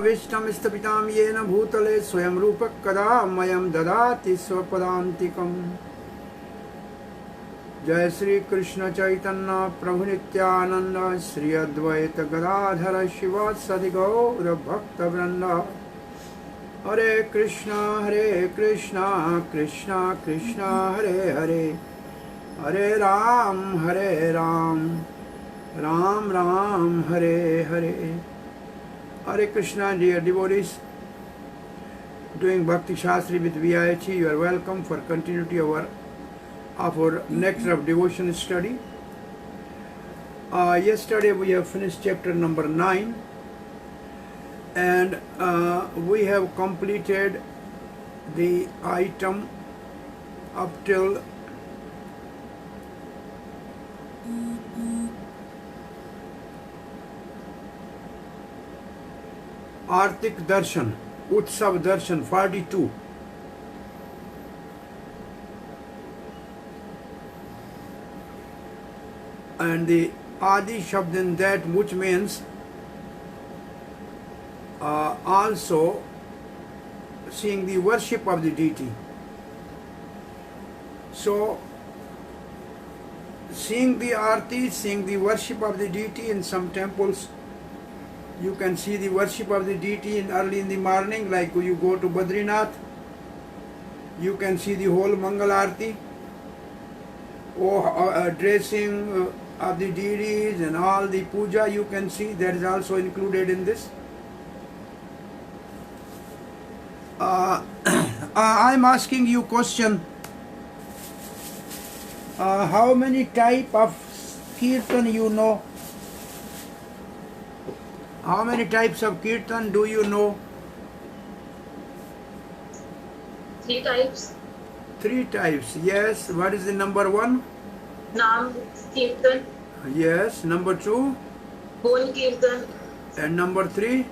समाविष्टं स्थपितां येन भूतले स्वयं रूपः कदा मह्यं ददाति स्वपदान्तिकम्। जय श्री कृष्ण चैतन्य प्रभु नित्यानंद श्री अद्वैत गदाधर शिवासादि गौर भक्त वृंद। हरे कृष्णा कृष्णा कृष्णा हरे हरे, हरे Ram Ram Ram Hare Hare. Hare Krishna, dear devotees, doing Bhakti Shastri with VIHE, you are welcome for continuity of our Nectar of Devotion study. Yesterday we have finished chapter number 9, and we have completed the item up till Artik Darshan, Utsav Darshan 42. And the Adi Shabd in that, which means also seeing the worship of the deity. So, seeing the Arti, seeing the worship of the deity in some temples, you can see the worship of the deity early in the morning, like you go to Badrinath, you can see the whole Mangal Arti, or dressing of the deities and all the puja you can see, that is also included in this. I'm asking you question, how many type of kirtan you know? How many types of kirtan do you know? 3 types. 3 types, yes. What is the number 1? Naam Kirtan. Yes. Number 2? Bol Kirtan. And number 3?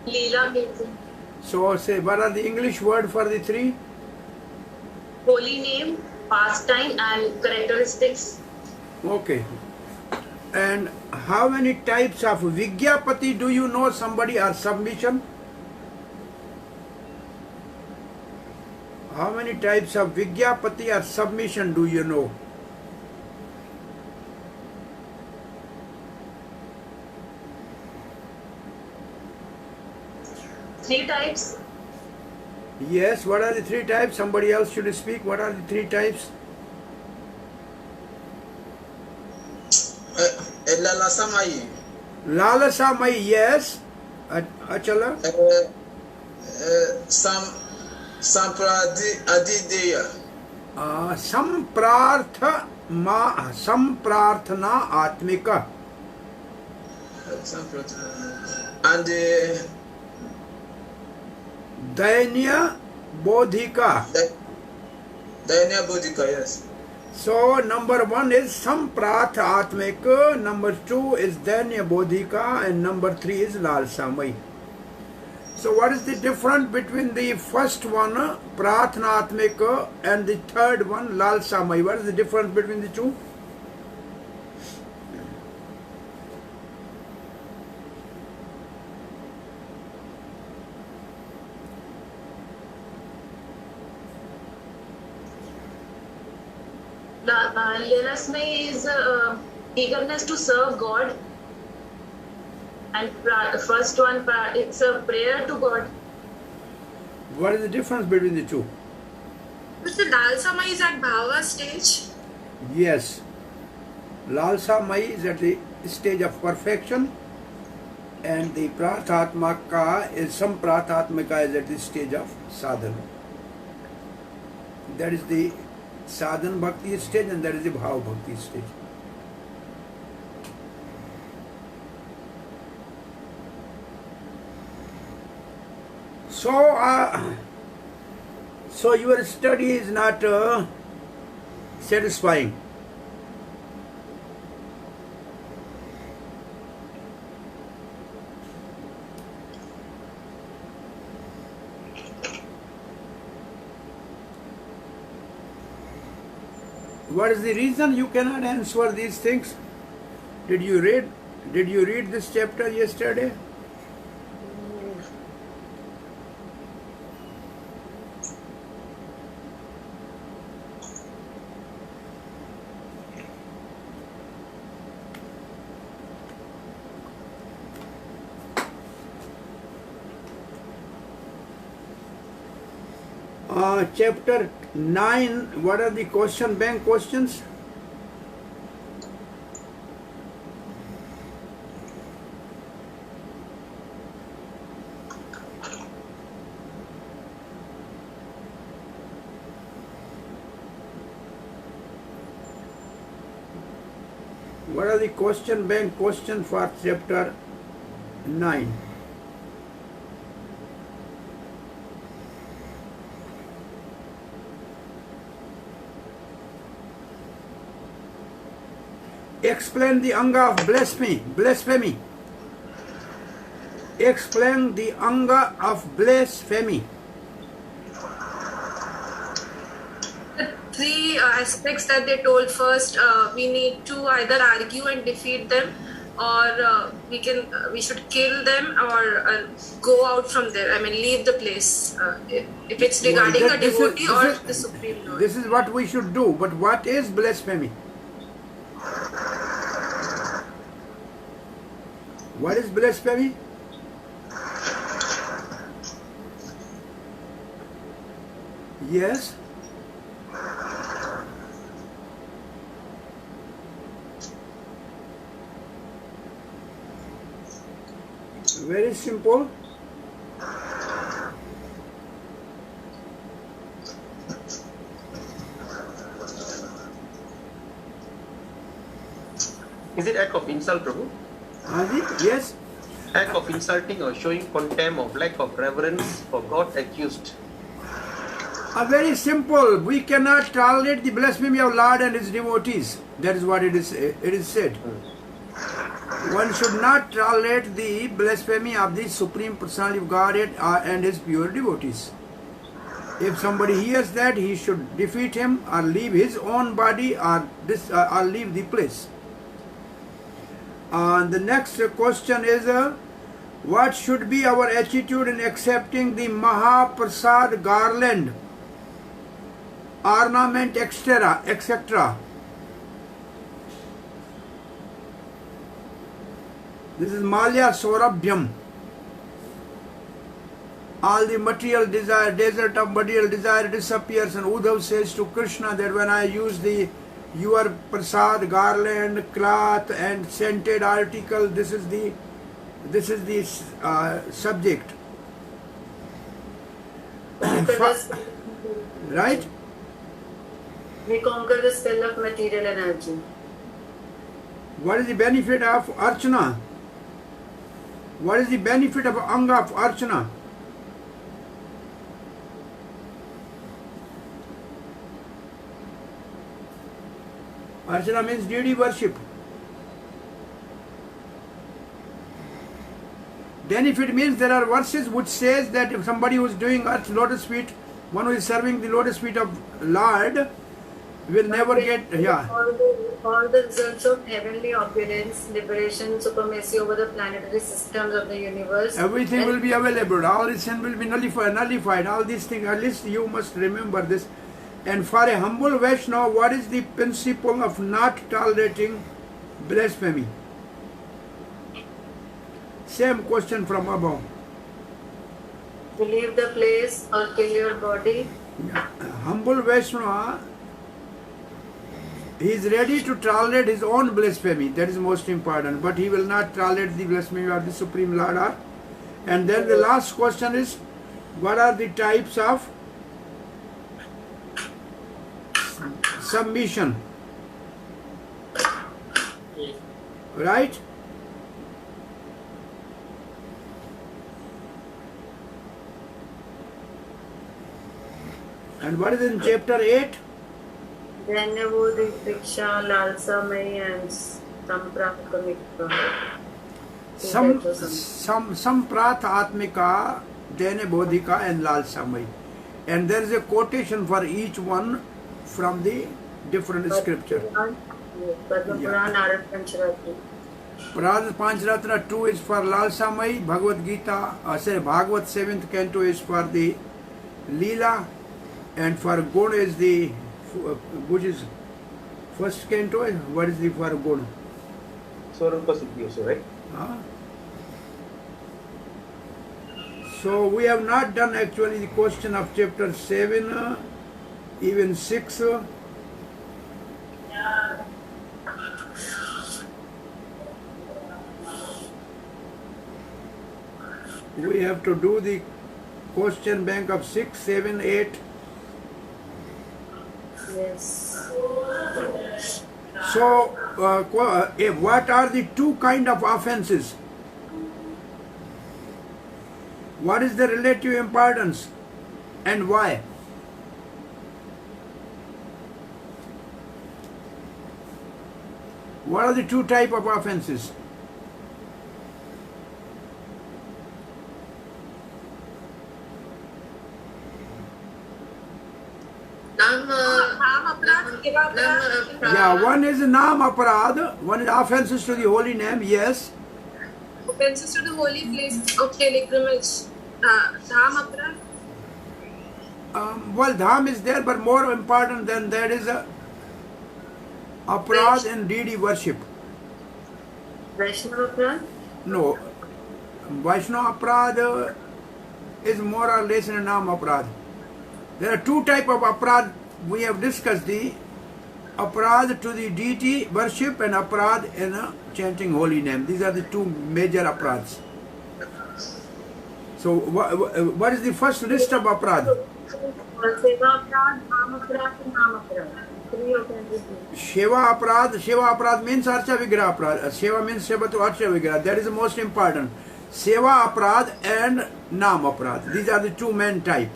Leela Kirtan. So say, what are the English word for the 3? Holy name, pastime and characteristics. Okay. And how many types of Vigyapati do you know, somebody, or submission? How many types of Vigyapati or submission do you know? Three types. Yes, what are the 3 types? Somebody else should speak. What are the 3 types? Lalasamai. Lalasamai, yes. Achala? Sampradideya. Samprarthana Atmika. And Dainya Bodhika. Dainya Bodhika, yes. So number 1 is Samprartha Atmika, number 2 is Dainya Bodhika, and number 3 is Lalsamai. So what is the difference between the first one, Prarthana Atmika, and the third one, Lalsamai? What is the difference between the two? Lelasmai is eagerness to serve God, and first one, it's a prayer to God. What is the difference between the two? Mr. Lalsamai is at Bhava stage. Yes. Lalsamai is at the stage of perfection, and the Prarthatmaka is, some Prarthatmaka is at the stage of sadhana. That is the sadhan bhakti stage, and that is the bhav bhakti stage. So your study is not satisfying. What is the reason you cannot answer these things? Did you read this chapter yesterday? Chapter 9, what are the question bank questions? What are the question bank questions for chapter 9? Explain the anga of blasphemy. Explain the anga of blasphemy. The three aspects that they told first, we need to either argue and defeat them, or we should kill them, or go out from there. I mean, leave the place. If it's regarding a devotee or the Supreme Lord. This is what we should do. But what is blasphemy? What is blasphemy? Yes. Very simple. Is it act of insult, Prabhu? Yes. Act of insulting or showing contempt or lack of reverence for God accused. Very simple. We cannot tolerate the blasphemy of Lord and his devotees. That is what it is said. One should not tolerate the blasphemy of the Supreme Personality of Godhead and his pure devotees. If somebody hears that, he should defeat him or leave his own body or leave the place. The next question is, what should be our attitude in accepting the Mahaprasad garland, ornament, etc.? This is Malya Saurabhyam. All the material desire, desert of material desire disappears, and Uddhav says to Krishna that when I use your prasad, garland, cloth and scented article, this is the subject. Right? We conquer the spell of material energy. What is the benefit of Archana? What is the benefit of Anga of Archana? Archana means deity worship. Benefit means there are verses which says that if somebody who is doing lotus feet, one who is serving the lotus feet of Lord, will never get, All the results of heavenly opulence, liberation, supremacy over the planetary systems of the universe. Everything will be available. All this sin will be nullified. All these things, at least you must remember this. And for a humble Vaishnava, what is the principle of not tolerating blasphemy? Same question from above. To leave the place or kill your body. Humble Vaishnava, he is ready to tolerate his own blasphemy. That is most important. But he will not tolerate the blasphemy of the Supreme Lord. And then the last question is, what are the types of submission? Right? And what is in chapter 8? Dhanyavodi, Diksha, Lalsamai and Sampratkamika. Samprat Atmika, Dene Bodhika and Lalsamai. And there is a quotation for each one from the different scripture. Prad Pancharatna 2 is for Lalsamai, Bhagavad Gita, Bhagavad 7th canto is for the Leela, and for Guna is the, which is first canto, what is the for Guna? Swarupa Siddhi also, right? So we have not done actually the question of chapter 7, even 6. We have to do the question bank of 6, 7, 8. Yes. So, what are the two kind of offenses? What is the relative importance and why? What are the two type of offenses? Yeah, one is Nam Aparad, one is offenses to the holy name, yes. Offenses to the holy place of pilgrimage. Dham Aparad. Well, Dham is there, but more important than that is Aparad and deity worship. Vaishnava Aparad? No, Vaishnava Aparad is more or less in a Nam Aparad. There are two type of Aparad. We have discussed the Aparad to the deity worship and Aparad in chanting holy name. These are the two major Aparads. So what is the first list of Aparad? Seva Aparad, Dham Aparad, and Nam Aparad. Three offenses. Sheva Aparad means Archa Vigraha Aparad. Sheva means Seva to Archa Vigraha. That is the most important. Seva Aparad and Nam Aparad. These are the two main type.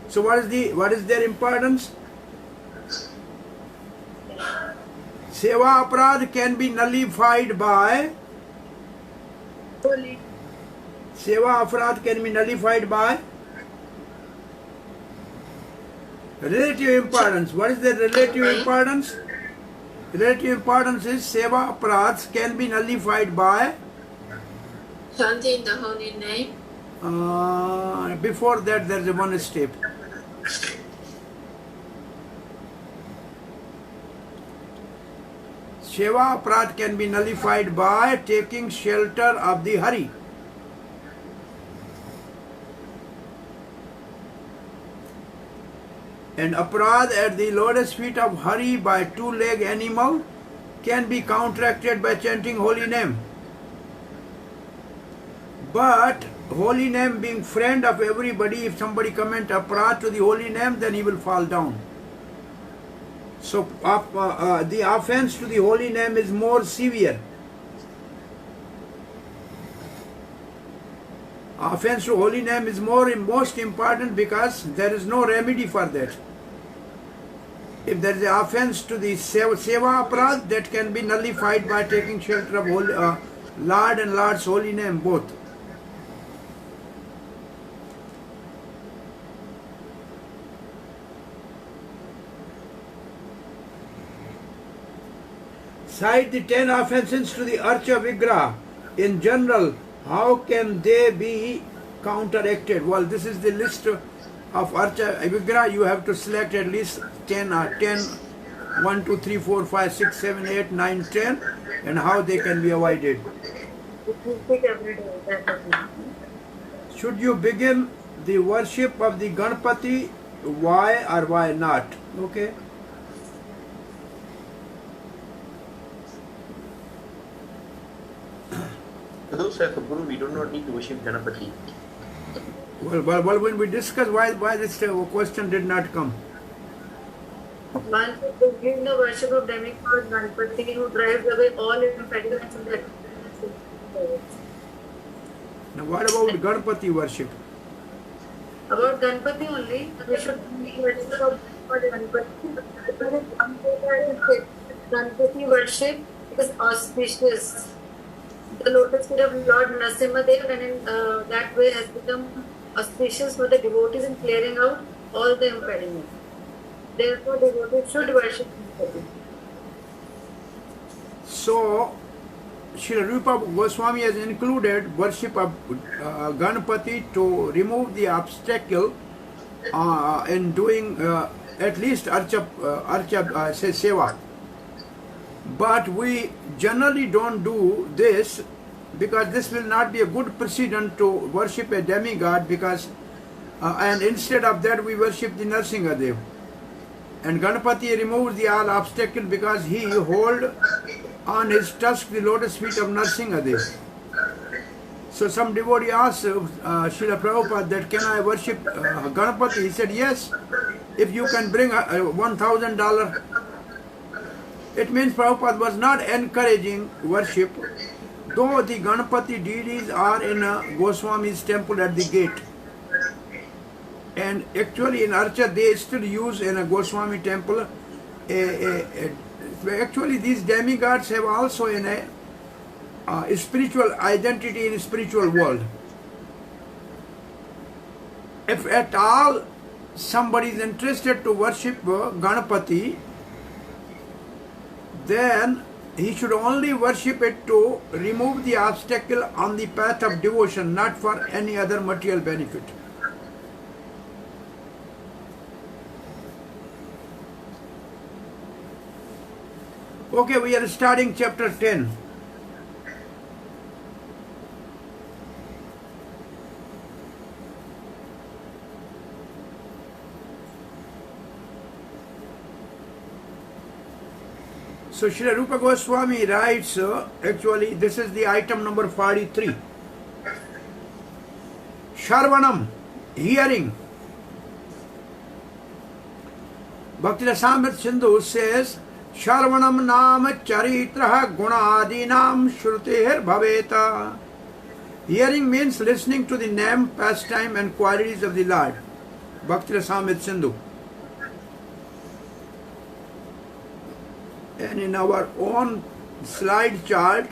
So what is their importance? Seva Aparad can be nullified by Holy. Seva Aparad can be nullified by relative importance. What is the relative importance? Relative importance is Seva Aparads can be nullified by Chanting the holy name. before that there is one step. Seva Aparad can be nullified by taking shelter of the Hari. And Aparad at the lotus feet of Hari by two-leg animal can be counteracted by chanting holy name. But holy name being friend of everybody, if somebody comment Aparad to the holy name, then he will fall down. So the offense to the holy name is more severe. Offense to holy name is most important because there is no remedy for that. If there is an offense to the Seva Aparad, that can be nullified by taking shelter of Lord and Lord's holy name both. Cite the 10 offenses to the Archa Vigraha. In general, how can they be counteracted? Well, this is the list of Archa Vigraha. You have to select at least 10, 1, 2, 3, 4, 5, 6, 7, 8, 9, 10, and how they can be avoided. Should you begin the worship of the Ganpati? Why or why not? Okay. For those who have a guru, we do not need to worship Ganapati. Well, when we discuss why this question did not come. One should begin the worship of demigod Ganpati who drives away all impediments in the Now what about Ganpati worship? About Ganpati only, we should worship of Ganpati. Ganpati worship is auspicious. The lotus feet of Lord Narasimhadev, and in that way has become auspicious for the devotees in clearing out all the impediments. Therefore, devotees should worship Ganpati. So, Srila Rupa Goswami has included worship of Ganpati to remove the obstacle in doing at least Archa Seva. But we generally don't do this because this will not be a good precedent to worship a demigod, because and instead of that we worship the Narsingadev. And Ganapati removes the all obstacle because he hold on his tusk the lotus feet of Narsingadev. So some devotee asked Srila Prabhupada that, can I worship Ganapati? He said, yes, if you can bring $1,000. It means Prabhupada was not encouraging worship, though the Ganapati deities are in Goswami's temple at the gate. And actually in Archa they still use in a Goswami temple. Actually these demigods have also in a spiritual identity in a spiritual world. If at all somebody is interested to worship Ganapati, then he should only worship it to remove the obstacle on the path of devotion, not for any other material benefit. Okay, we are starting chapter 10. So Srila Rupa Goswami writes, actually this is the item number 43. Sharvanam, hearing. Bhakti Rasamrit Sindhu says, Sharvanam nam charitraha gunadinam shrutehir bhaveta. Hearing means listening to the name, pastime and qualities of the Lord. Bhakti Rasamrit Sindhu. And in our own slide chart,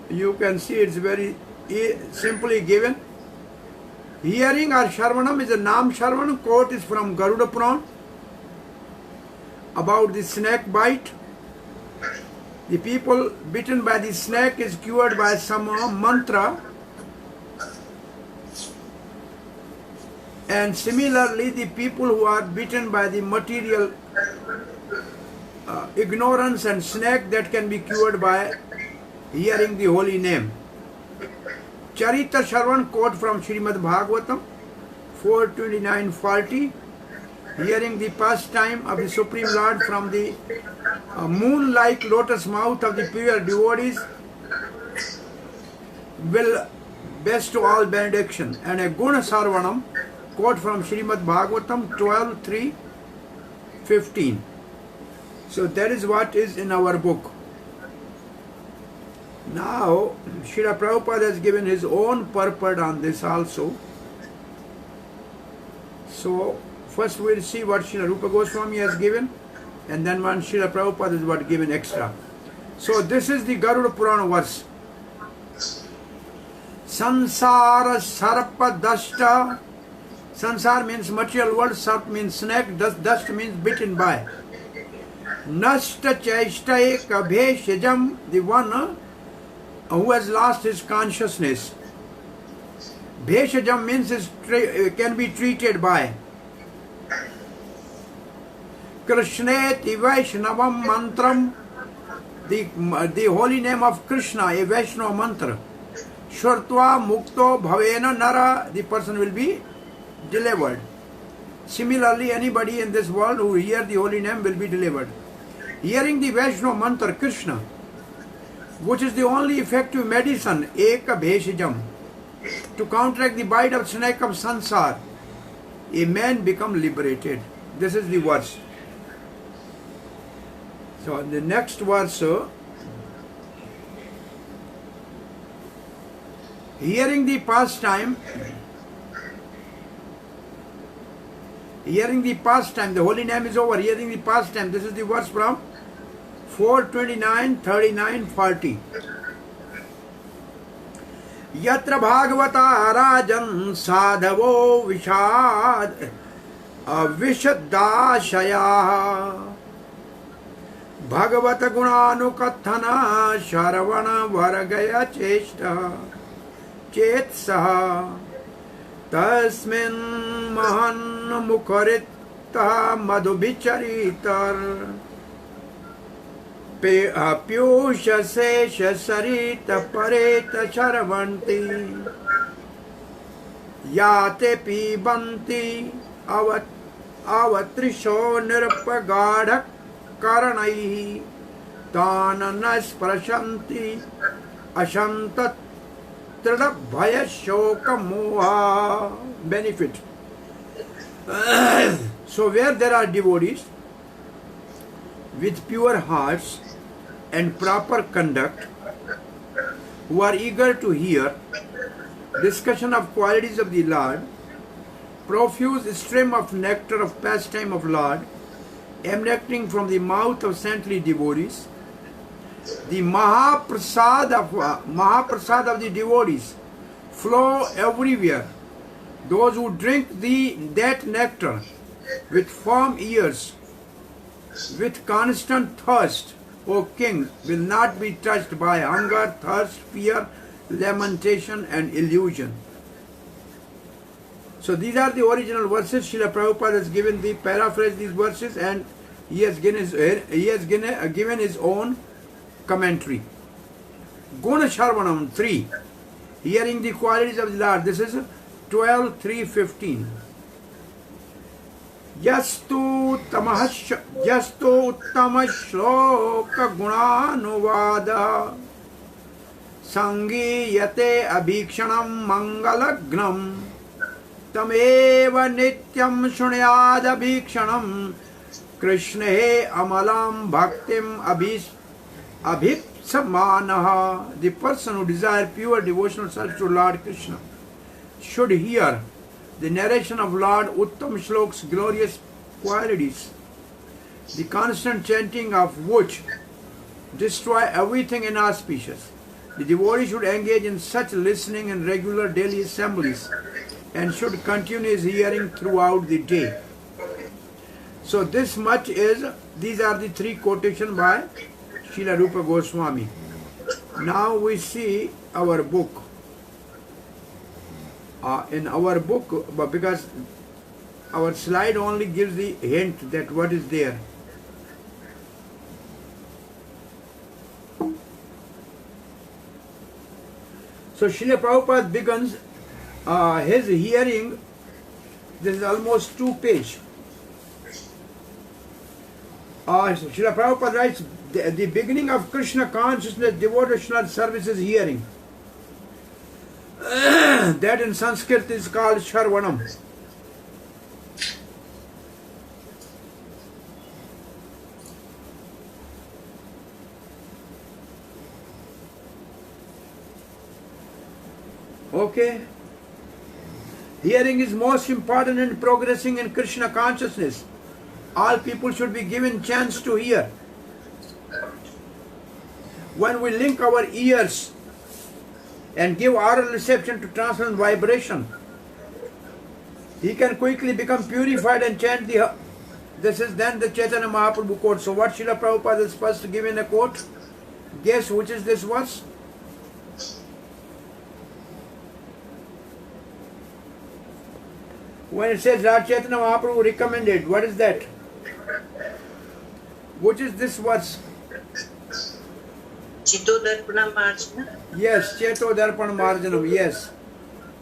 you can see it's very simply given. Hearing or Sharvanam is a Nam Sharvanam. Quote is from Garuda Puran about the snake bite. The people bitten by the snake is cured by some mantra. And similarly, the people who are bitten by the material ignorance and snake, that can be cured by hearing the holy name. Charita Sharvan, quote from Srimad Bhagavatam 4:29-40. Hearing the pastime of the Supreme Lord from the moon-like lotus mouth of the pure devotees will bestow all benediction. And a Guna Sarvanam, quote from Srimad Bhagavatam 12:3-15. So that is what is in our book. Now, Srila Prabhupada has given his own purport on this also. So, first we will see what Srila Rupa Goswami has given, and then one Srila Prabhupada is what given extra. So, this is the Garuda Purana verse. Sansara sarpa dashta. Sansar means material world, sarp means snake, dust means bitten by. Nashta chaishtae kabheshajam, the one who has lost his consciousness. Bheshajam means can be treated by. Krishneti Vaishnavam mantram, the holy name of Krishna, a Vaishnava mantra. Shurtva mukto bhavena nara, the person will be delivered. Similarly, anybody in this world who hear the holy name will be delivered. Hearing the Vaishnava mantra Krishna, which is the only effective medicine, Eka Bheshajam, to counteract the bite of snake of Sansar, a man become liberated. This is the verse. So the next verse, hearing the pastime, the holy name is over, hearing the pastime. This is the verse from 4:29, 39, 40. Yatra Bhagavata Rajan Sadhavo Vishad Vishadashaya Bhagavata Gunanukathana Sharavana Varagaya Cheshta Chetsaha Tasmin Mahan Mukharita Madhubhicharitar Piyusha Sesha Sarita Pareta Charavanti Yate Pibanti Avatrisho Nirpagadha Karanai Tananas Prashanti Ashantat Bhaya Shoka Moha. Benefit. So where there are devotees with pure hearts and proper conduct, who are eager to hear discussion of qualities of the Lord, profuse stream of nectar of pastime of Lord, emanating from the mouth of saintly devotees, the Mahaprasad of the devotees flow everywhere. Those who drink that nectar with firm ears, with constant thirst, O king, will not be touched by hunger, thirst, fear, lamentation and illusion. So these are the original verses. Srila Prabhupada has given the paraphrase these verses, and he has given his own commentary. Guna Sharvanam 3, hearing the qualities of the Lord. This is 12.3.15. Yastu uttama shloka gunanuvada sangiyate abhikshanam mangalagnam tameva nityam shunyad abhikshanam krishne amalam bhaktim abhipsamanaha. The person who desires pure devotional service to Lord Krishna should hear the narration of Lord Uttam Shlok's glorious qualities, the constant chanting of which destroy everything inauspicious. The devotee should engage in such listening in regular daily assemblies and should continue his hearing throughout the day. So this much these are the three quotations by Srila Rupa Goswami. Now we see our book. In our book, because our slide only gives the hint that what is there. So Srila Prabhupada begins his hearing. This is almost 2 pages. Srila Prabhupada writes, the beginning of Krishna consciousness, devotional service is hearing. That in Sanskrit is called Sharvanam. Okay. Hearing is most important in progressing in Krishna consciousness. All people should be given chance to hear. When we link our ears and give oral reception to transcendental vibration, he can quickly become purified and chant the... This is then the Chaitanya Mahaprabhu quote. So what Srila Prabhupada is first given a quote? Guess which is this verse? When it says Lord Chaitanya Mahaprabhu recommended, what is that? Which is this verse? Chito Darpana Marjana. Yes, Cheto Darpana Marjanam, yes.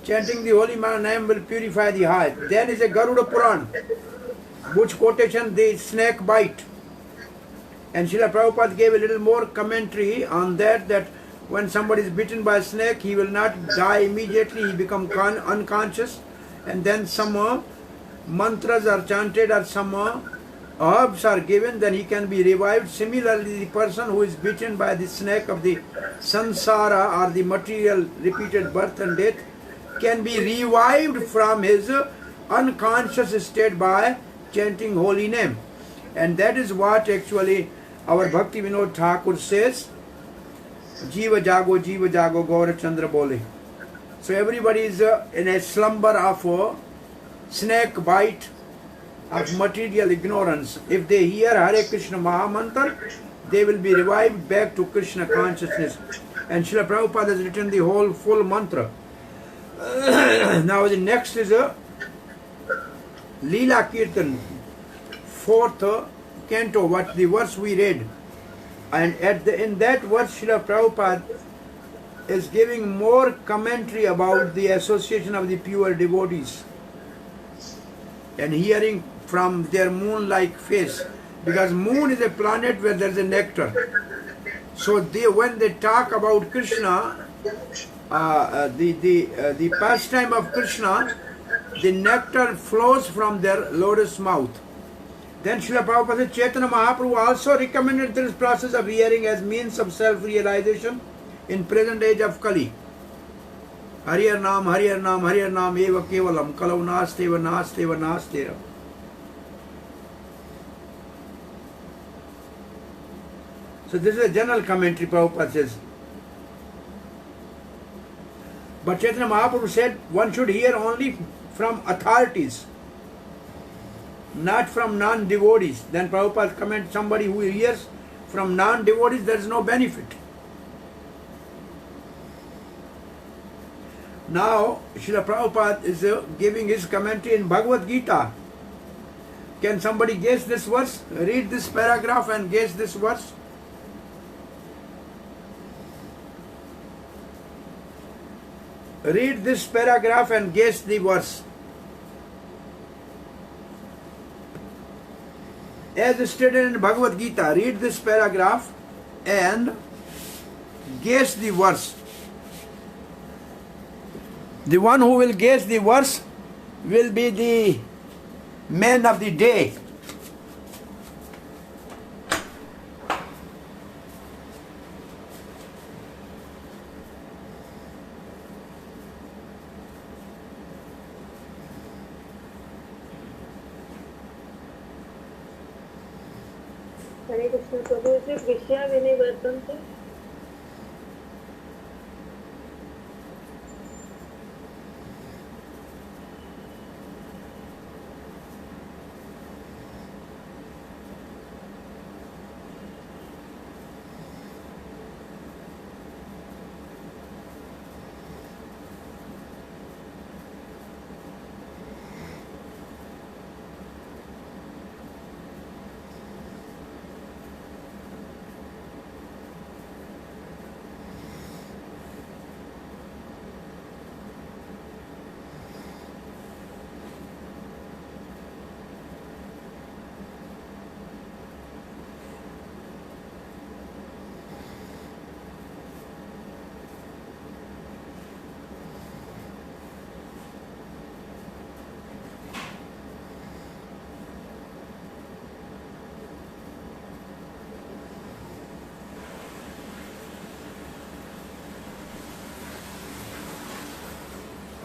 Chanting the holy name will purify the heart. Then is a Garuda Puran, which quotation the snake bite. And Srila Prabhupada gave a little more commentary on that, that when somebody is bitten by a snake, he will not die immediately, he becomes unconscious. And then some mantras are chanted or some herbs are given, then he can be revived. Similarly, the person who is bitten by the snake of the samsara or the material repeated birth and death can be revived from his unconscious state by chanting holy name. And that is what actually our Bhakti Vinod Thakur says, Jiva Jago Gaura Chandra Bole. So everybody is in a slumber of snake bite of material ignorance. If they hear Hare Krishna Mahamantra, they will be revived back to Krishna consciousness. And Srila Prabhupada has written the whole full mantra. Now the next is a Leela Kirtan, 4th canto, what the verse we read. And in that verse, Srila Prabhupada is giving more commentary about the association of the pure devotees and hearing from their moon-like face, because moon is a planet where there is a nectar. So when they talk about Krishna, the pastime of Krishna, the nectar flows from their lotus mouth. Then Srila Prabhupada said, Chaitanya Mahaprabhu also recommended this process of hearing as means of self-realization in present age of Kali. Hariyar Nam, eva kevalam, kalau nasteva nastera. So this is a general commentary Prabhupada says. But Chaitanya Mahaprabhu said one should hear only from authorities, not from non-devotees. Then Prabhupada comments, somebody who hears from non-devotees, there is no benefit. Now, Srila Prabhupada is giving his commentary in Bhagavad Gita. Can somebody guess this verse? Read this paragraph and guess this verse. Read this paragraph and guess the verse. As stated in Bhagavad Gita, read this paragraph and guess the verse. The one who will guess the verse will be the man of the day. Hare Krishna Prabhu, is it Vishya Vinivardhante?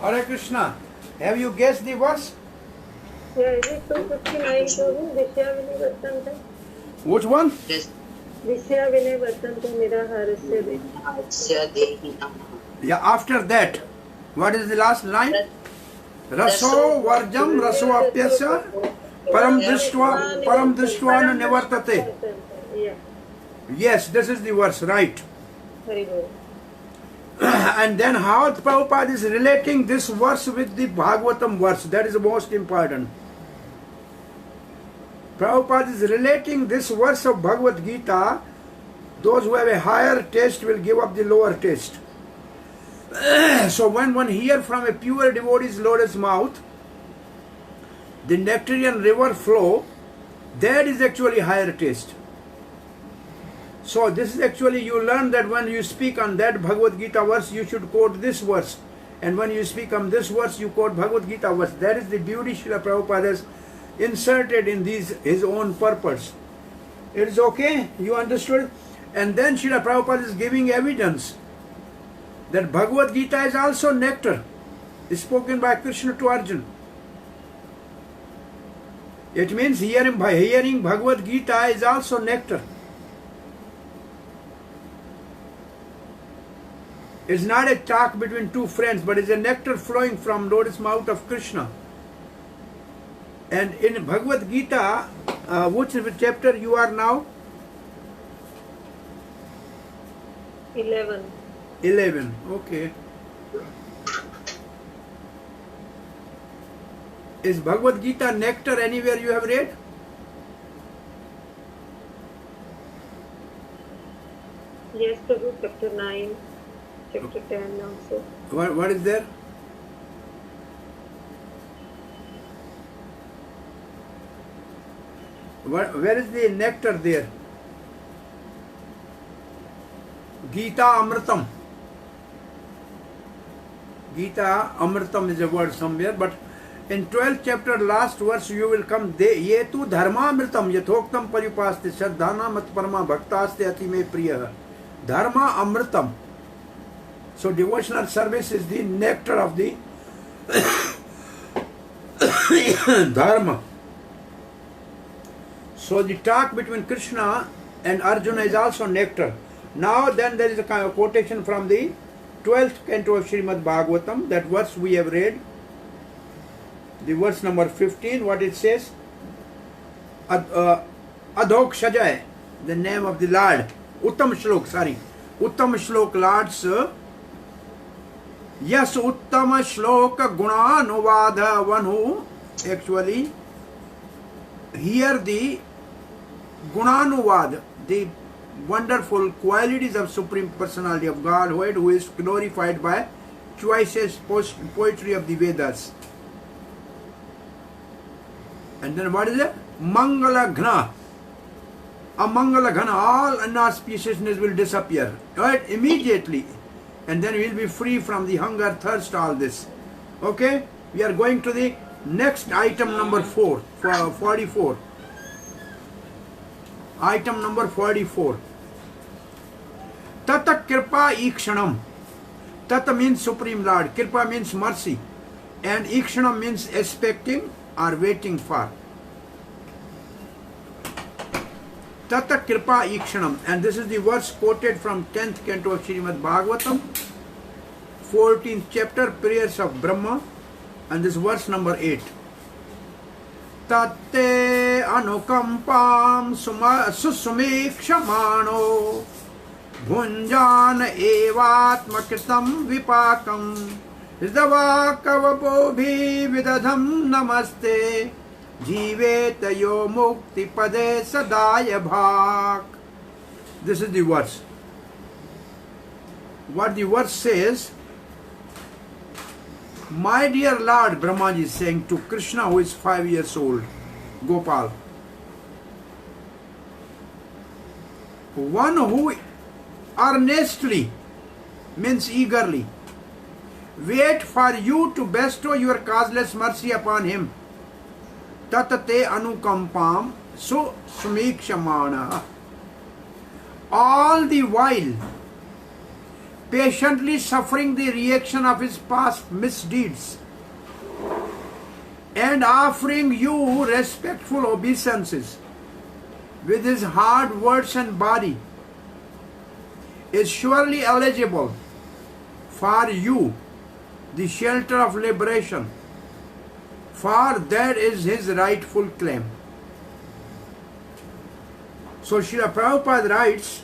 Hare Krishna, have you guessed the verse? Yeah, is it 259 Prabhu? Vishya Vinivardhante? Which one? Vishya Vinivardhante Niraharasya Dehi. Yeah, after that, what is the last line? Raso varjam raso apyasya param drishtva nivartate. Yeah. Yes, this is the verse, right. Very good. And then how Prabhupada is relating this verse with the Bhagavatam verse, that is the most important. Prabhupada is relating this verse of Bhagavad Gita, those who have a higher taste will give up the lower taste. So when one hears from a pure devotee's lotus mouth, the nectarian river flow, that is actually higher taste. So this is actually, you learn that when you speak on that Bhagavad Gita verse, you should quote this verse. And when you speak on this verse, you quote Bhagavad Gita verse. That is the beauty Srila Prabhupada has inserted in his own purpose. It is okay? You understood? And then Srila Prabhupada is giving evidence that Bhagavad Gita is also nectar, spoken by Krishna to Arjuna. It means hearing Bhagavad Gita is also nectar. It's not a talk between two friends, but it's a nectar flowing from lotus mouth of Krishna. And in Bhagavad Gita, which chapter you are now? 11. 11, okay. Is Bhagavad Gita nectar anywhere you have read? Yes, Prabhu, chapter 9, chapter 10 also. What is there? Where is the nectar there? Gita Amritam. Gita Amritam is a word somewhere, but in 12th chapter, last verse, you will come. Ye tu dharma amritam yathoktam paripaste shraddhana mat parama bhaktaste ati me priya. Dharma amritam. So devotional service is the nectar of the dharma. So the talk between Krishna and Arjuna is also nectar. Now then there is a kind of quotation from the 12th canto of Srimad Bhagavatam, that verse we have read. The verse number 15, what it says? Adhokshajay, the name of the Lord. Uttam Shlok, Lord's Yes, Uttama Shloka Gunanuvada, one who actually hear the Gunanuvad, the wonderful qualities of Supreme Personality of Godhead, who is glorified by choicest poetry of the Vedas. And then what is it? Mangala Ghna. A Mangala Ghana, all inauspiciousness will disappear, right? Immediately. And then we will be free from the hunger, thirst, all this. Okay? We are going to the next item number 44. Item number 44. Tata Kripa Ikshanam. Tata means Supreme Lord. Kripa means mercy. And Ikshanam means expecting or waiting for. Tata Kripa Ikshanam. And this is the verse quoted from 10th canto of Srimad Bhagavatam, 14th chapter, Prayers of Brahma, and this verse number 8. Tatte anukampam susumekshamano bhunjana evatmakritam vipakam hridavakavabodhi vidadham namaste jiveta yo mukti pade sadaya bhak. This is the verse. What the verse says: My dear Lord, Brahmaji is saying to Krishna, who is 5 years old, Gopal, one who earnestly means eagerly wait for you to bestow your causeless mercy upon him. Tatate anukampam sumikshamana. All the while patiently suffering the reaction of his past misdeeds and offering you respectful obeisances with his hard words and body, is surely eligible for you the shelter of liberation, for that is his rightful claim. So Srila Prabhupada writes,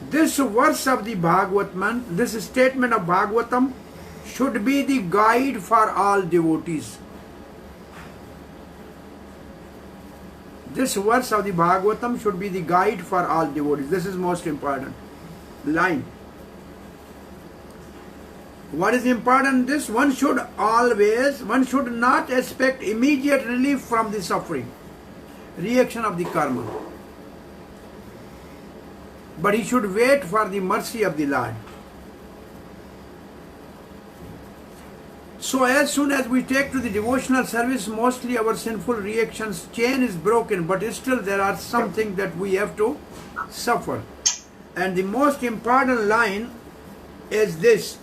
this verse of the Bhagavatam, this statement of Bhagavatam should be the guide for all devotees. This verse of the Bhagavatam should be the guide for all devotees. This is most important line. What is important? This one should not expect immediate relief from the suffering, reaction of the karma. But he should wait for the mercy of the Lord. So as soon as we take to the devotional service, mostly our sinful reactions chain is broken, but still there are something that we have to suffer. And the most important line is this.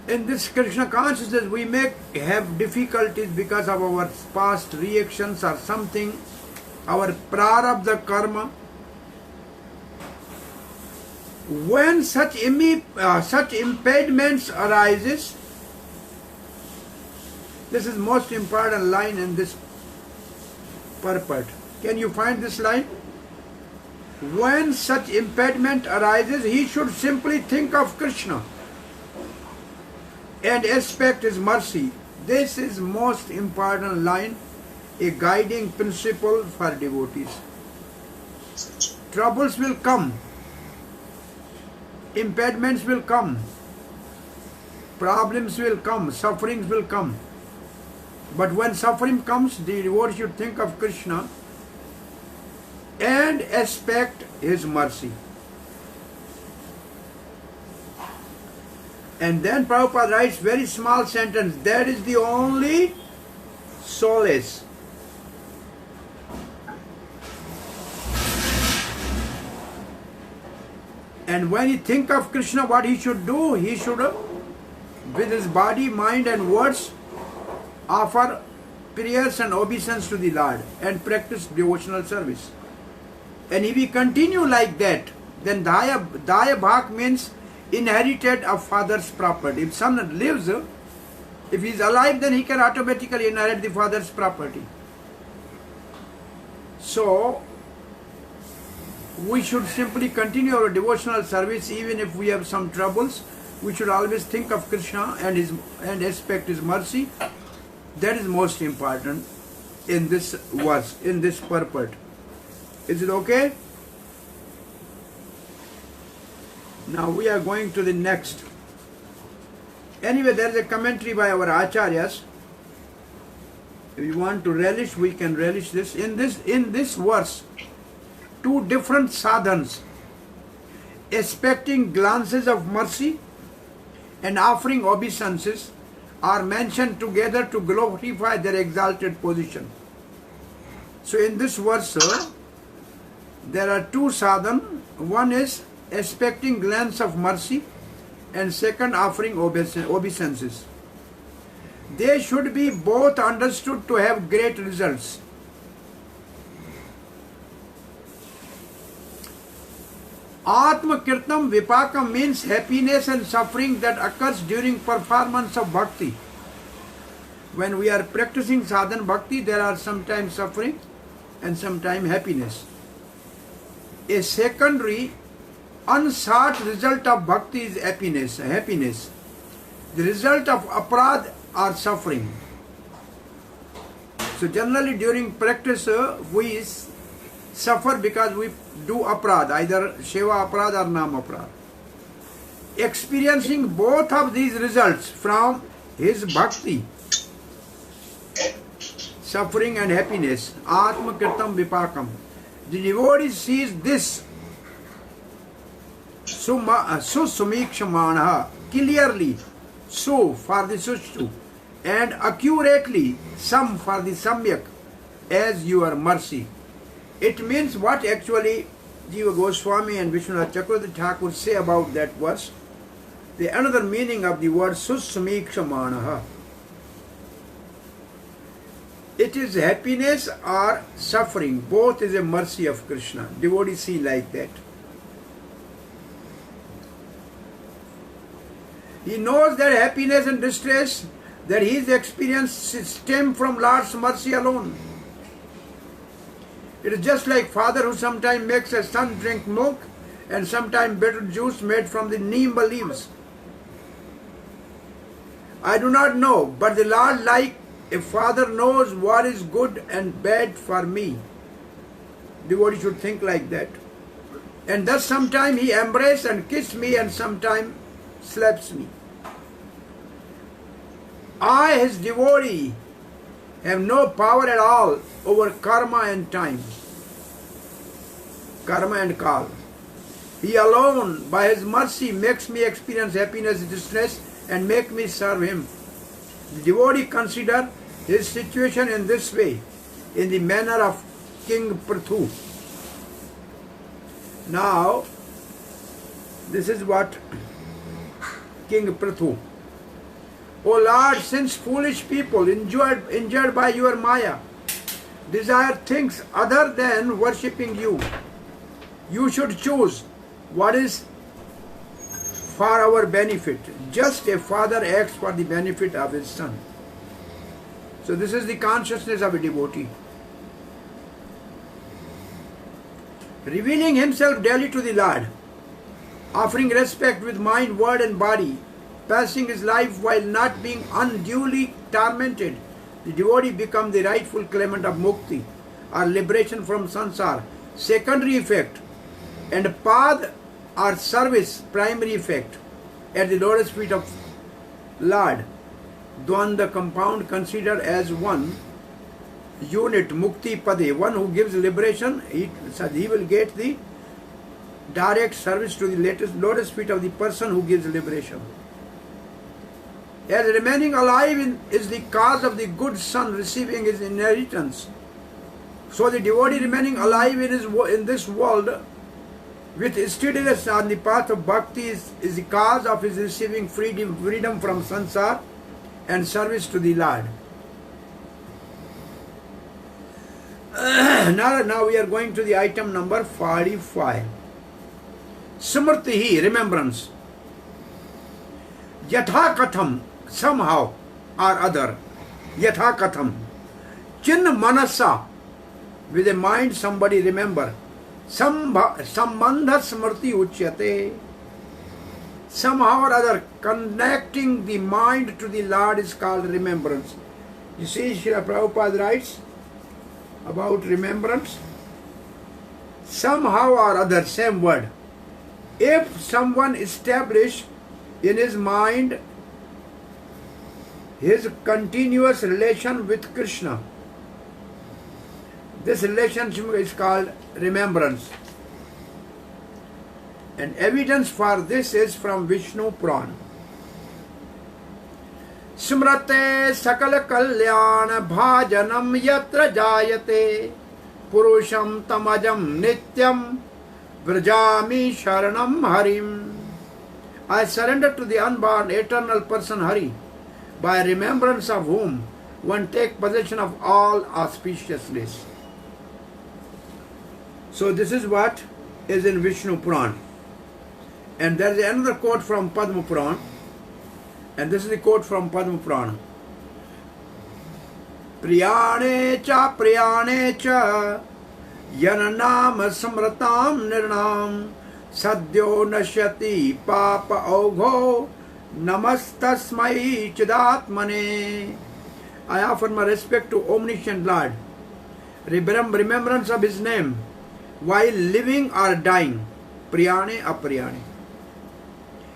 In this Krishna consciousness, we may have difficulties because of our past reactions or something, our prarabdha karma. When such impediments arises, this is most important line in this purport. Can you find this line? When such impediment arises, he should simply think of Krishna and expect his mercy. This is most important line a guiding principle for devotees. Troubles will come, impediments will come, problems will come, sufferings will come. But when suffering comes, the devotee should think of Krishna and expect his mercy. And then Prabhupada writes very small sentence, that is the only solace. And when he think of Krishna, what he should do? He should, with his body, mind and words, offer prayers and obeisance to the Lord and practice devotional service. And if we continue like that, then Daya Bhak means inherited a father's property. If someone lives, if he is alive, then he can automatically inherit the father's property. So, we should simply continue our devotional service even if we have some troubles. We should always think of Krishna and expect his mercy. That is most important in this verse, in this purport. Is it okay? Now we are going to the next. Anyway, there is a commentary by our acharyas. If you want to relish, we can relish this. In this verse, two different sadhans, expecting glances of mercy and offering obeisances, are mentioned together to glorify their exalted position. So in this verse, there are two sadhan. One is expecting glance of mercy and second offering obeisances. They should be both understood to have great results. Atma Kirtam Vipakam means happiness and suffering that occurs during performance of bhakti. When we are practicing sadhan bhakti, there are sometimes suffering and sometimes happiness. A secondary, unsought result of bhakti is happiness. The result of aprad are suffering. So generally during practice, we suffer because we do aprad, either Sheva aprad or Nam aprad. Experiencing both of these results from his bhakti, suffering and happiness, Atma Kirtam Vipakam, the devotee sees this Susumikshamanaha clearly, Su for the Sushtu, and accurately, Sam for the Samyak, as your mercy. It means what actually Jiva Goswami and Vishwanath Chakravarti Thakur say about that verse. The another meaning of the word Susumikshamanaha. It is happiness or suffering. Both is a mercy of Krishna. Devotees see like that. He knows that happiness and distress that his experience stem from Lord's mercy alone. It is just like father who sometimes makes a son drink milk and sometimes bitter juice made from the neem leaves. I do not know, but the Lord, like a father, knows what is good and bad for me. Devotee should think like that. And thus sometimes he embraces and kisses me and sometimes slaps me. I, his devotee, have no power at all over karma and time. Karma and kal. He alone, by his mercy, makes me experience happiness and distress and make me serve him. The devotee consider his situation in this way, in the manner of King Prithu. Now, this is what King Prithu. O Lord, since foolish people injured by your Maya desire things other than worshipping you, you should choose what is for our benefit. Just a father acts for the benefit of his son. So this is the consciousness of a devotee. Revealing himself daily to the Lord, offering respect with mind, word and body, passing his life while not being unduly tormented, the devotee becomes the rightful claimant of mukti or liberation from sansar, secondary effect, and pad or service, primary effect, at the lotus feet of Lord. Dvanda compound considered as one unit, mukti pade, one who gives liberation, he will get the direct service to the lotus feet of the person who gives liberation. As remaining alive is the cause of the good son receiving his inheritance. So the devotee remaining alive in this world with steadiness on the path of bhakti is the cause of his receiving freedom from sansar and service to the Lord. Now we are going to the item number 45. Smrtihi, remembrance. Yatha katham, somehow or other. Yatha katham. Chin manasa, with a mind somebody remember. Sambandha smrti uchyate. Somehow or other, connecting the mind to the Lord is called remembrance. You see, Srila Prabhupada writes about remembrance. Somehow or other, same word. If someone established in his mind his continuous relation with Krishna, this relationship is called remembrance. And evidence for this is from Vishnu Puran. Smrate sakala kalyan bhajanam yatra jayate purusham tamajam nityam vrajami sharanam harim. I surrender to the unborn eternal person Hari, by remembrance of whom one takes possession of all auspiciousness. So this is what is in Vishnu Puran. And there is another quote from Padma Puran. And this is the quote from Padma Puran. Priyane cha yananam samratam nirnam sadyo nashyati papa ogho namastasmai chidatmane. I offer my respect to omniscient Lord. Remembrance of his name while living or dying. Priyane apriyane.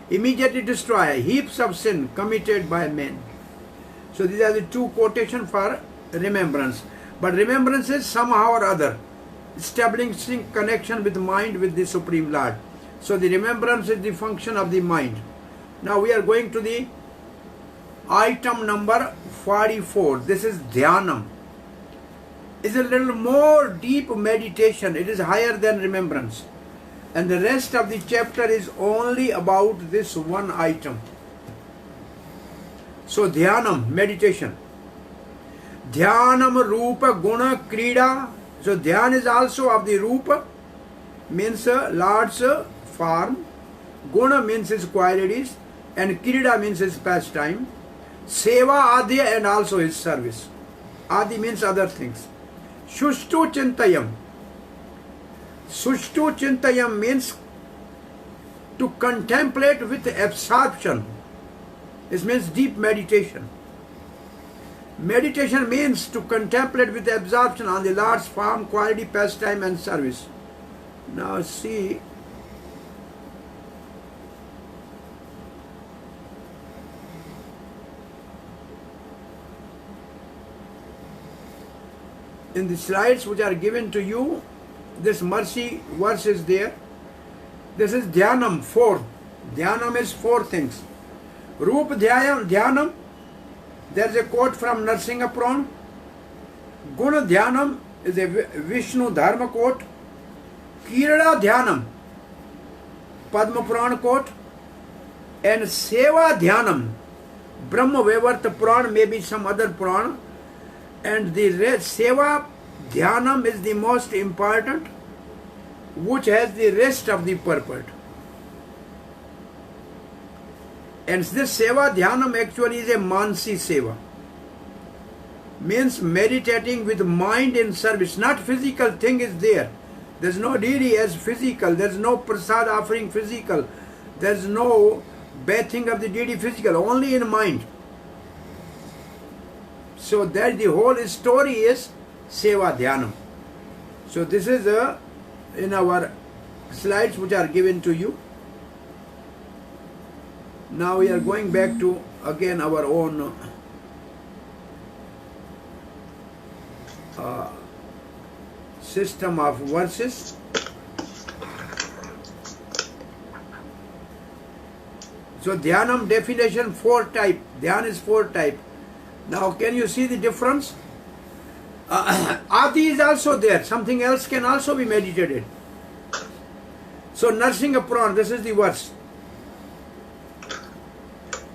Immediately destroy heaps of sin committed by men. So these are the two quotations for remembrance. But remembrance is somehow or other establishing connection with mind with the Supreme Lord. So the remembrance is the function of the mind. Now we are going to the item number 44. This is Dhyanam. It's a little more deep meditation. It is higher than remembrance. And the rest of the chapter is only about this one item. So Dhyanam, meditation. Dhyanam Rupa Guna Krida. So Dhyan is also of the Rupa, means Lord's form. Guna means his qualities. And Krida means his pastime. Seva Adya and also his service. Adi means other things. Shushtu Chintayam. Sushtu Chintayam means to contemplate with absorption. This means deep meditation. Meditation means to contemplate with absorption on the Lord's form, quality, pastime and service. Now see, in the slides which are given to you, this mercy verse is there. This is Dhyanam, 4. Dhyanam is 4 things. Rup Dhyanam, there is a quote from Narsingha Puran. Guna Dhyanam is a Vishnu Dharma quote. Kirada Dhyanam, Padma Puran quote. And Seva Dhyanam, Brahma Vaivarta Puran, maybe some other Puran. And the Seva Dhyanam is the most important, which has the rest of the purport. And this Seva Dhyanam actually is a Mansi Seva. Means meditating with mind in service. Not physical thing is there. There is no deity as physical. There is no prasad offering physical. There is no bathing of the deity physical. Only in mind. So that the whole story is Seva Dhyanam. So this is in our slides which are given to you. Now we are going back to again our own system of verses. So Dhyanam definition 4 type. Dhyan is 4 type. Now can you see the difference? Adi is also there. Something else can also be meditated. So nursing a prawn, this is the verse.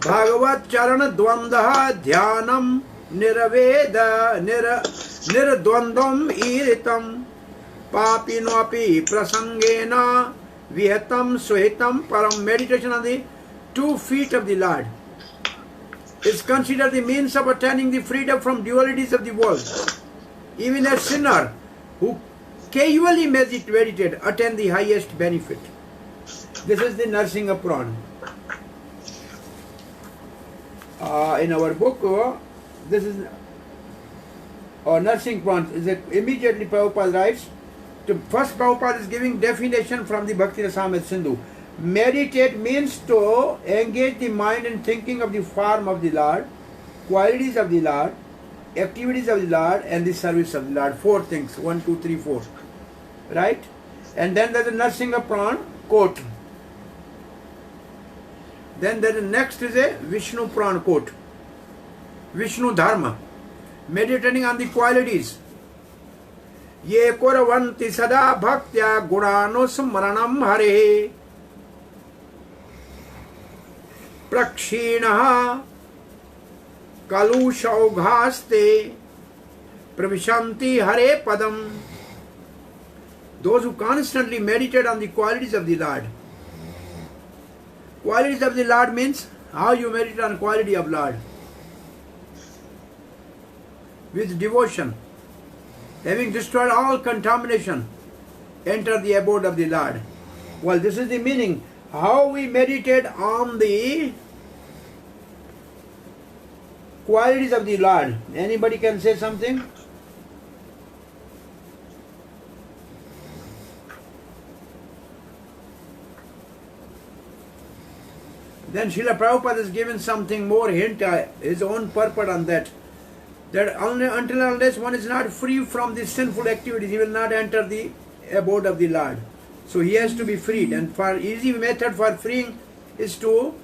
Bhagavat charana dvandaha dhyanam niraveda nirdvandam iritam papinopi prasangena vihatam suhitam param. Meditation on the 2 feet of the Lord is considered the means of attaining the freedom from dualities of the world. Even a sinner who casually meditate attain the highest benefit. This is the nursing of prawn. In our book, this is nursing prawn. Immediately Prabhupada writes, first Prabhupada is giving definition from the Bhakti Rasamrita Sindhu. Meditate means to engage the mind in thinking of the form of the Lord, qualities of the Lord, activities of the Lord, and the service of the Lord. 4 things. 1, 2, 3, 4. Right? And then there is a nursing of prawn, quote. Then there is next is a Vishnu prawn, quote. Vishnu Dharma. Meditating on the qualities. Ye kuravanti sada bhaktya gunanusmaranam hare. Prakshinaha kalushaughaste pravishanti hare padam. Those who constantly meditate on the qualities of the Lord. Qualities of the Lord means how you meditate on quality of Lord. With devotion, having destroyed all contamination, enter the abode of the Lord. Well, this is the meaning. How we meditate on the qualities of the Lord. Anybody can say something? Then Srila Prabhupada has given something more hint, his own purport on that. That until unless one is not free from the sinful activities, he will not enter the abode of the Lord. So he has to be freed, and for easy method for freeing is to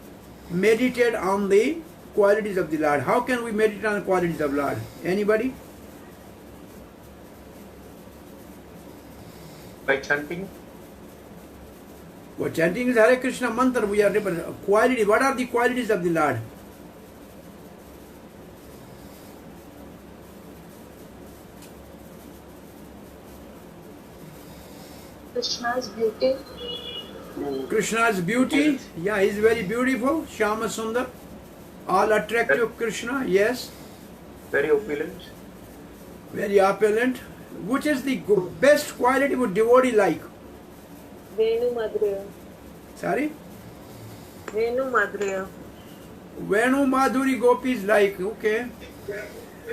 meditate on the qualities of the Lord. How can we meditate on the qualities of Lord? Anybody? By chanting. Well, chanting is Hare Krishna mantra. We are quality. What are the qualities of the Lord? Krishna's beauty. Krishna's beauty. Yeah, he is very beautiful. Shyama Sundar. All attractive Krishna. Yes. Very opulent. Very opulent. Which is the best quality would devotee like? Venu Madhurya. Sorry? Venu Madhurya. Venu Madhuri gopis like. Okay.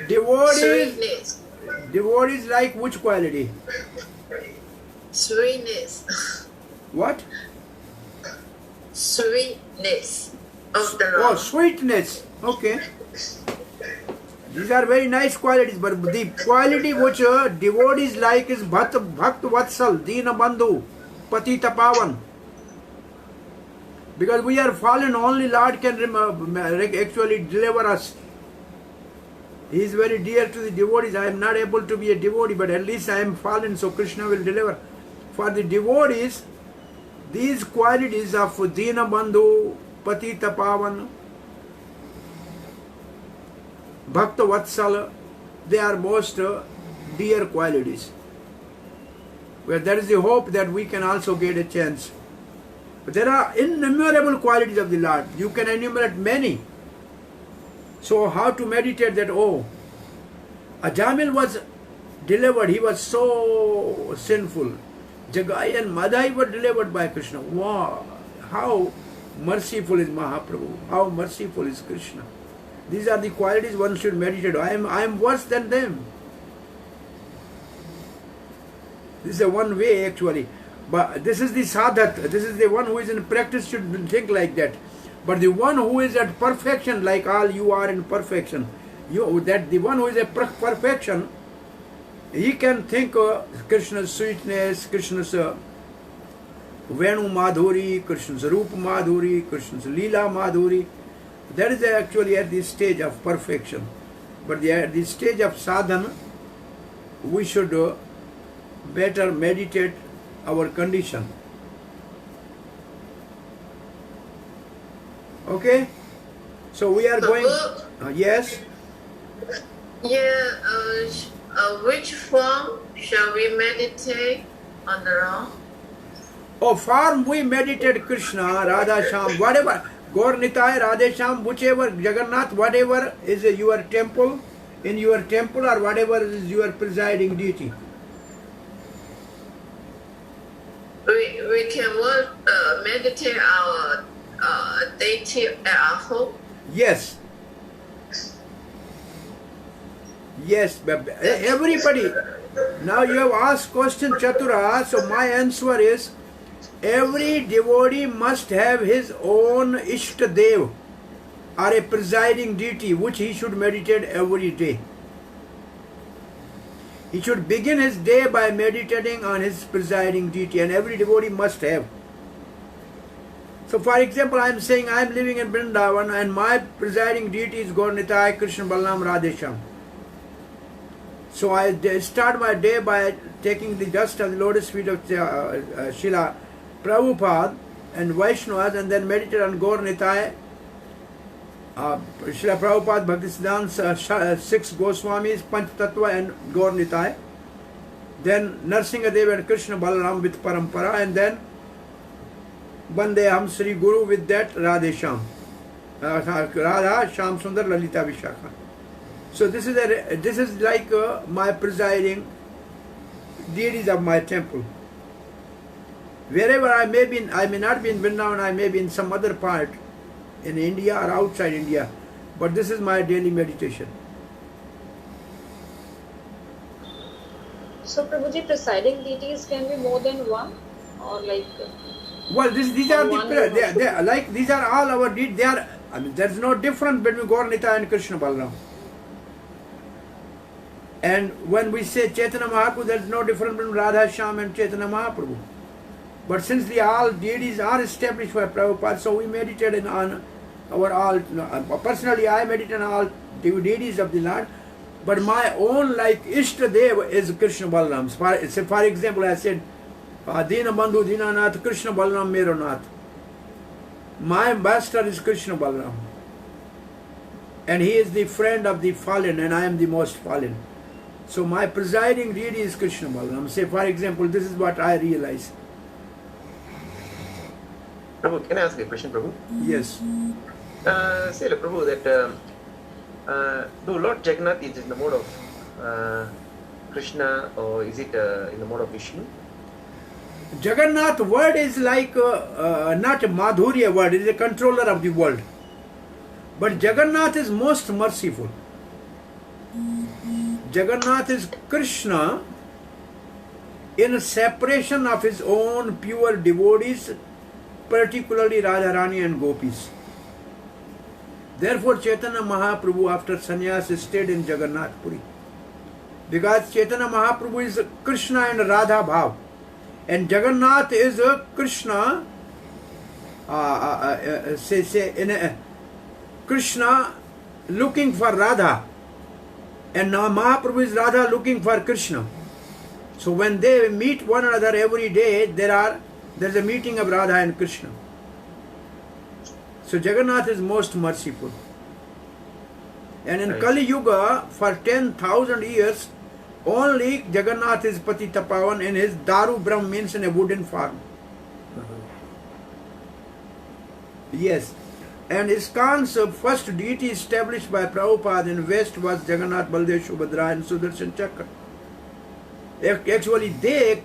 Devotees. Devotees like which quality? Sweetness. What? Sweetness of the Oh, Lord. sweetness. Okay. These are very nice qualities, but the quality which devotees like is Bhakt Vatsal, Dina Bandhu, Patita Pavan. Because we are fallen, only Lord can actually deliver us. He is very dear to the devotees. I am not able to be a devotee, but at least I am fallen, so Krishna will deliver. For the devotees, these qualities of Dina Bandhu, Patita Pavan, Bhakta Vatsala, they are most dear qualities. Where there is a hope that we can also get a chance. But there are innumerable qualities of the Lord. You can enumerate many. So how to meditate that? Oh, Ajamil was delivered. He was so sinful. Jagai and Madhai were delivered by Krishna. Wow! How merciful is Mahaprabhu. How merciful is Krishna. These are the qualities one should meditate. I am worse than them. This is a one way actually. But this is the sadhat. This is the one who is in practice should think like that. But the one who is at perfection, like all you are in perfection, the one who is at perfection, he can think Krishna's sweetness, Krishna's Venu Madhuri, Krishna's Rupa Madhuri, Krishna's Leela Madhuri. That is actually at the stage of perfection. But at the stage of sadhana, we should better meditate our condition. Okay? So we are going... yes? Yeah, which form shall we meditate on the wrong? Oh, form we meditate Krishna, Radha Sham, whatever. Gaur Nitai, Radha Sham, whichever, Jagannath, whatever is your temple, in your temple or whatever is your presiding deity. We can meditate our deity at our home. Yes. Yes, but everybody. Now you have asked question Chatura, so my answer is every devotee must have his own Ishtadev or a presiding deity which he should meditate every day. He should begin his day by meditating on his presiding deity, and every devotee must have. So for example, I am saying I am living in Vrindavan and my presiding deity is Gaur Nitai, Krishna Balaram, Radhesham. So I start my day by taking the dust of the lotus feet of Srila Prabhupada and Vaishnavas, and then meditate on Gaur Nitai, Srila Prabhupada, Bhaktisiddhanta, 6 Goswamis, Panch Tattva and Gaur Nitai. Then Narsingadev and Krishna Balaram with Parampara, and then Bandeham Sri Guru with that Radhesham. Radha, Sham Sundar, Lalita Vishakha. So this is like my presiding deities of my temple. Wherever I may be, I may not be in Vrindavan, I may be in some other part in India or outside India, but this is my daily meditation. So Prabhuji, presiding deities can be more than one, or like? Well, these are these are all our deities. There is no difference between Gaur Nitai and Krishna Balaram. And when we say Chaitanya Mahaprabhu, there is no difference between Radha Sham and Chaitanya Mahaprabhu. But since the all deities are established by Prabhupada, so we meditate on our all. Personally, I meditate on all deities of the Lord. But my own like Ishtadev is Krishna Balaram. For example, I said, Dina Bandhu Dinanath, Krishna Balaram Mero Nath. My master is Krishna Balaram. And he is the friend of the fallen, and I am the most fallen. So my presiding deity is Krishna Balaram. Say, for example, this is what I realize. Prabhu, can I ask a question, Prabhu? Yes. Say, Prabhu, that though Lord Jagannath is in the mode of Krishna, or is it in the mode of Vishnu? Jagannath word is like not a Madhurya word, it is a controller of the world. But Jagannath is most merciful. Jagannath is Krishna in a separation of his own pure devotees, particularly Radharani and Gopis. Therefore Chaitanya Mahaprabhu after sannyas stayed in Jagannath Puri. Because Chaitanya Mahaprabhu is Krishna and Radha Bhav. And Jagannath is Krishna, Krishna looking for Radha. And now Mahaprabhu is Radha looking for Krishna. So when they meet one another every day, there's a meeting of Radha and Krishna. So Jagannath is most merciful. And in Kali Yuga, for 10,000 years, only Jagannath is Patita Pavan in his Daru Brahm, means in a wooden form. Yes. And ISKCON's first deity established by Prabhupada in West was Jagannath, Baldev, Subhadra and Sudarshan Chakra. Actually, they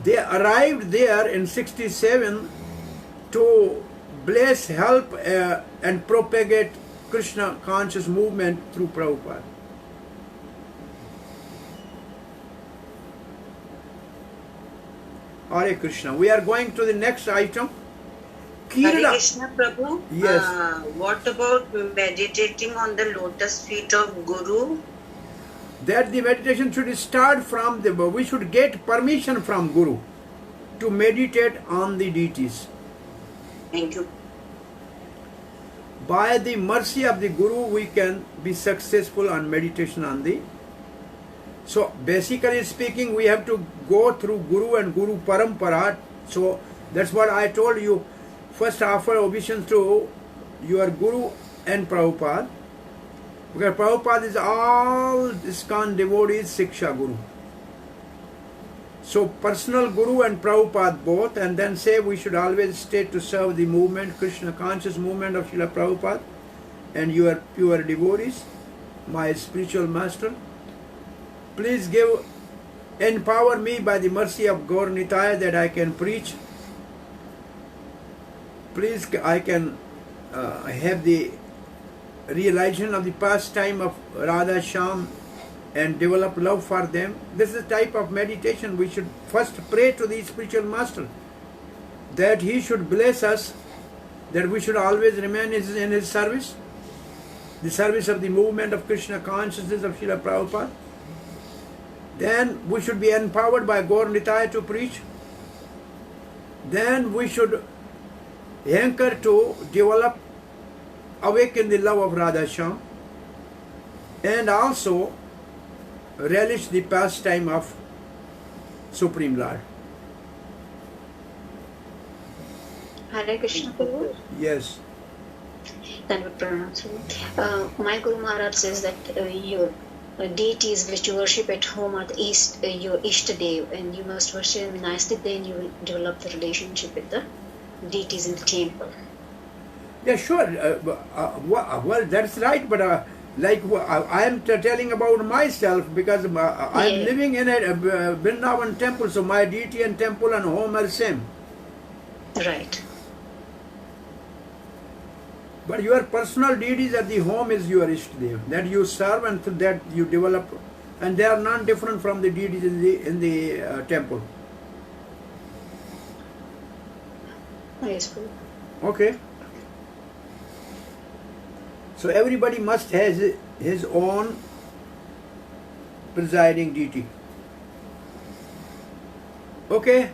arrived there in 67 to bless, help and propagate Krishna conscious movement through Prabhupada. Hare Krishna. We are going to the next item. Hare Kirida. Krishna Prabhu. Yes. What about meditating on the lotus feet of Guru? That the meditation should start from the, we should get permission from Guru to meditate on the deities. Thank you. By the mercy of the Guru, we can be successful on meditation on the. So basically speaking, we have to go through Guru and Guru Parampara. So that's what I told you. First offer obeisance to your Guru and Prabhupada. Because Prabhupada is all ISKCON devotees Siksha Guru. So personal Guru and Prabhupada both, and then say we should always stay to serve the movement, Krishna conscious movement of Srila Prabhupada and your pure devotees, my spiritual master. Please empower me by the mercy of Gaur Nitaya that I can preach. Please, I can have the realization of the pastime of Radha Shyam and develop love for them. This is the type of meditation we should first pray to the spiritual master, that he should bless us, that we should always remain in his service, the service of the movement of Krishna consciousness of Srila Prabhupada. Then we should be empowered by Gaur Nitaya to preach. Then we should hanker to develop, awaken the love of Radha Shyam, and also relish the pastime of Supreme Lord. Hare Krishna Prabhu. Yes. That would pronounce. My Guru Maharaj says that your deities which you worship at home are your Ishtadev, and you must worship them nicely, then you will develop the relationship with the deities in the temple. Yeah, sure. Well, that's right, but I am telling about myself, because I am living in a Vrindavan temple, so my deity and temple and home are same. Right. But your personal deities at the home is your Ishtadev, that you serve and that you develop, and they are not different from the deities in the temple. Yes. Okay. So everybody must have his own presiding deity. Okay.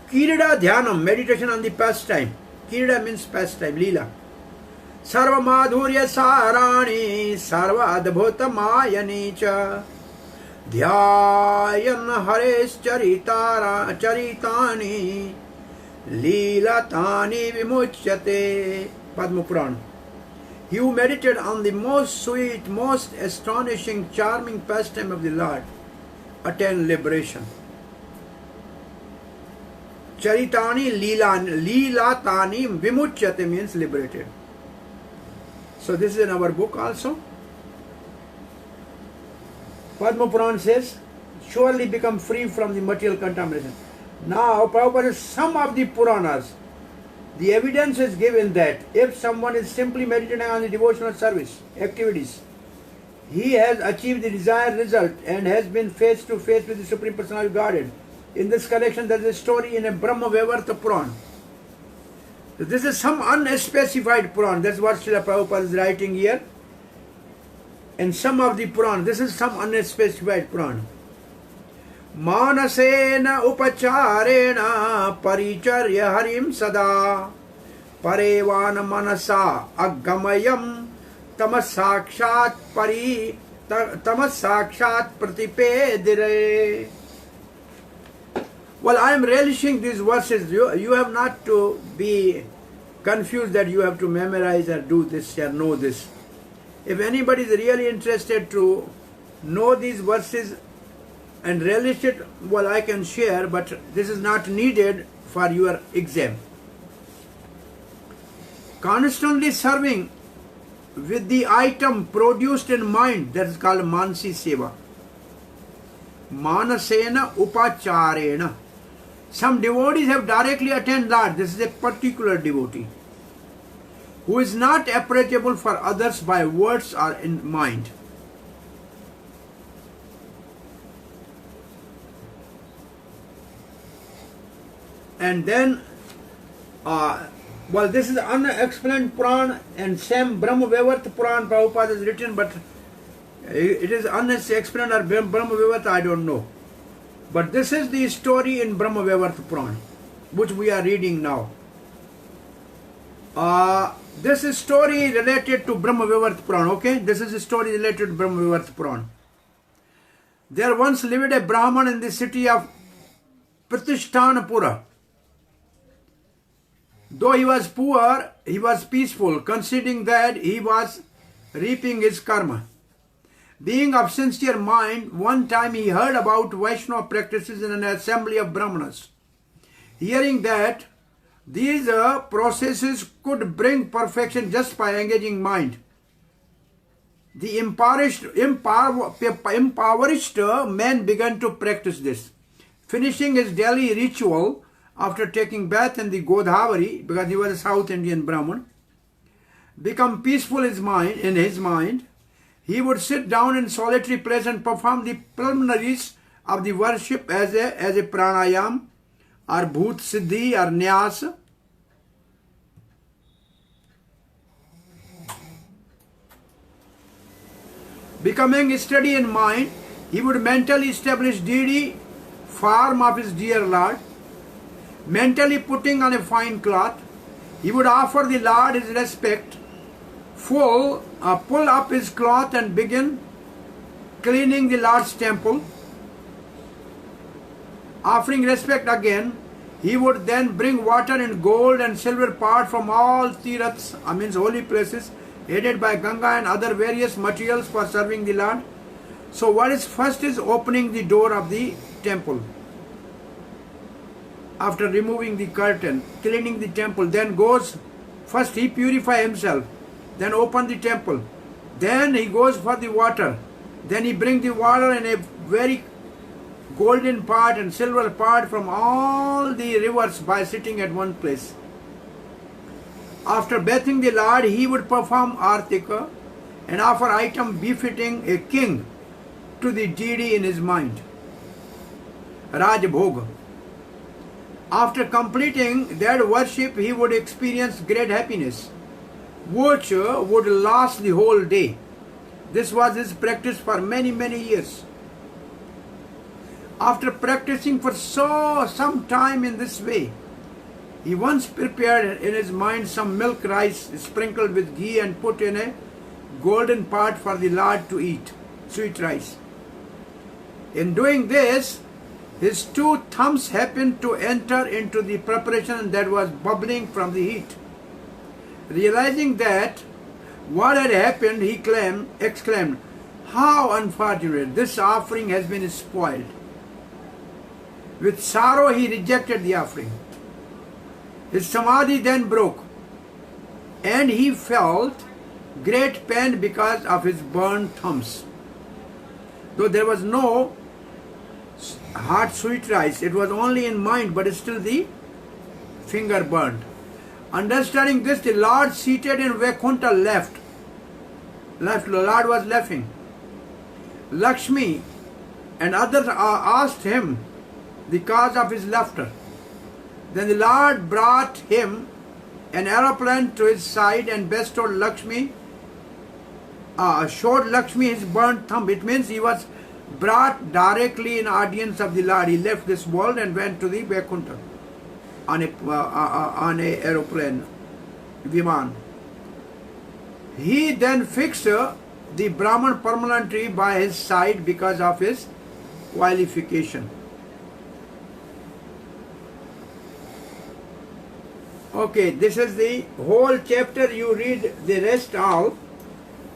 Kirida Dhyanam, meditation on the pastime. Kirida means pastime, Leela. Sarva Madhurya Sarani, Sarva Adbhuta Mayani cha, Dhyayan Haresh Charitani, Leela Tani Vimuchyate. Padma Puran. He who meditated on the most sweet, most astonishing, charming pastime of the Lord attained liberation. Charitani Leela Tani Vimuchyate means liberated. So this is in our book also. Padma Puran says, surely become free from the material contamination. Now, Prabhupada says, some of the Puranas, the evidence is given that if someone is simply meditating on the devotional service activities, he has achieved the desired result and has been face to face with the Supreme Personality of Godhead. In this collection, there is a story in a Brahma Vaivarta Puran. So this is some unspecified Puran. That's what Srila Prabhupada is writing here. And some of the Puran, this is some unspecified Puran. Manasena upacharena paricharya harim sada parevana manasa agamayam tamasakshat pratipedire. Well, I am relishing these verses. You have not to be confused that you have to memorize or do this or know this. If anybody is really interested to know these verses and relish it, well, I can share, but this is not needed for your exam. Constantly serving with the item produced in mind, that is called Mansi Seva. Manasena upacharena. Some devotees have directly attained Lord. This is a particular devotee. who is not approachable for others by words or in mind. And then, well, this is unexplained Puran, and same Brahma Vaivarta Puran Prabhupada has written, but it is unexplained or Brahma Vaivarta, I don't know. But this is the story in Brahma Vaivarta Puran, which we are reading now. This is story related to Brahma Vaivarta Puran, okay? This is a story related to Brahma Vaivarta Puran. There once lived a Brahman in the city of Pratishtanapura. Though he was poor, he was peaceful, considering that he was reaping his karma. Being of sincere mind, one time he heard about Vaishnava practices in an assembly of Brahmanas. Hearing that these processes could bring perfection just by engaging mind, the impoverished man began to practice this. Finishing his daily ritual after taking bath in the Godavari, because he was a South Indian Brahmin, become peaceful in his mind, he would sit down in solitary place and perform the preliminaries of the worship as a pranayam, or bhoot siddhi, or nyas. Becoming steady in mind, he would mentally establish deity form of his dear Lord. Mentally putting on a fine cloth, he would offer the Lord his respect, pull up his cloth and begin cleaning the Lord's temple. Offering respect again, he would then bring water in gold and silver pot from all tiraths, holy places, aided by Ganga and other various materials for serving the Lord. So what is first is opening the door of the temple. After removing the curtain, cleaning the temple, then goes, first he purify himself, then open the temple, then he goes for the water, then he bring the water in a very golden pot and silver pot from all the rivers by sitting at one place. After bathing the Lord, he would perform artika and offer item befitting a king to the deity in his mind, Rajbhoga. After completing that worship, he would experience great happiness, which would last the whole day. This was his practice for many, many years. After practicing for some time in this way, he once prepared in his mind some milk rice sprinkled with ghee and put in a golden pot for the Lord to eat, sweet rice. In doing this, his two thumbs happened to enter into the preparation that was bubbling from the heat. Realizing that what had happened, he exclaimed, "How unfortunate! This offering has been spoiled." With sorrow, he rejected the offering. His samadhi then broke, and he felt great pain because of his burned thumbs. Though there was no hot sweet rice, it was only in mind, but still the finger burned. Understanding this, the Lord seated in Vaikuntha left. The Lord was laughing. Lakshmi and others asked him the cause of his laughter. Then the Lord brought him an aeroplane to his side and bestowed showed Lakshmi his burnt thumb. It means he was brought directly in audience of the Lord. He left this world and went to the Vaikuntha on a aeroplane, Viman. He then fixed the Brahman permanently by his side because of his qualification. Okay, this is the whole chapter. You read the rest all.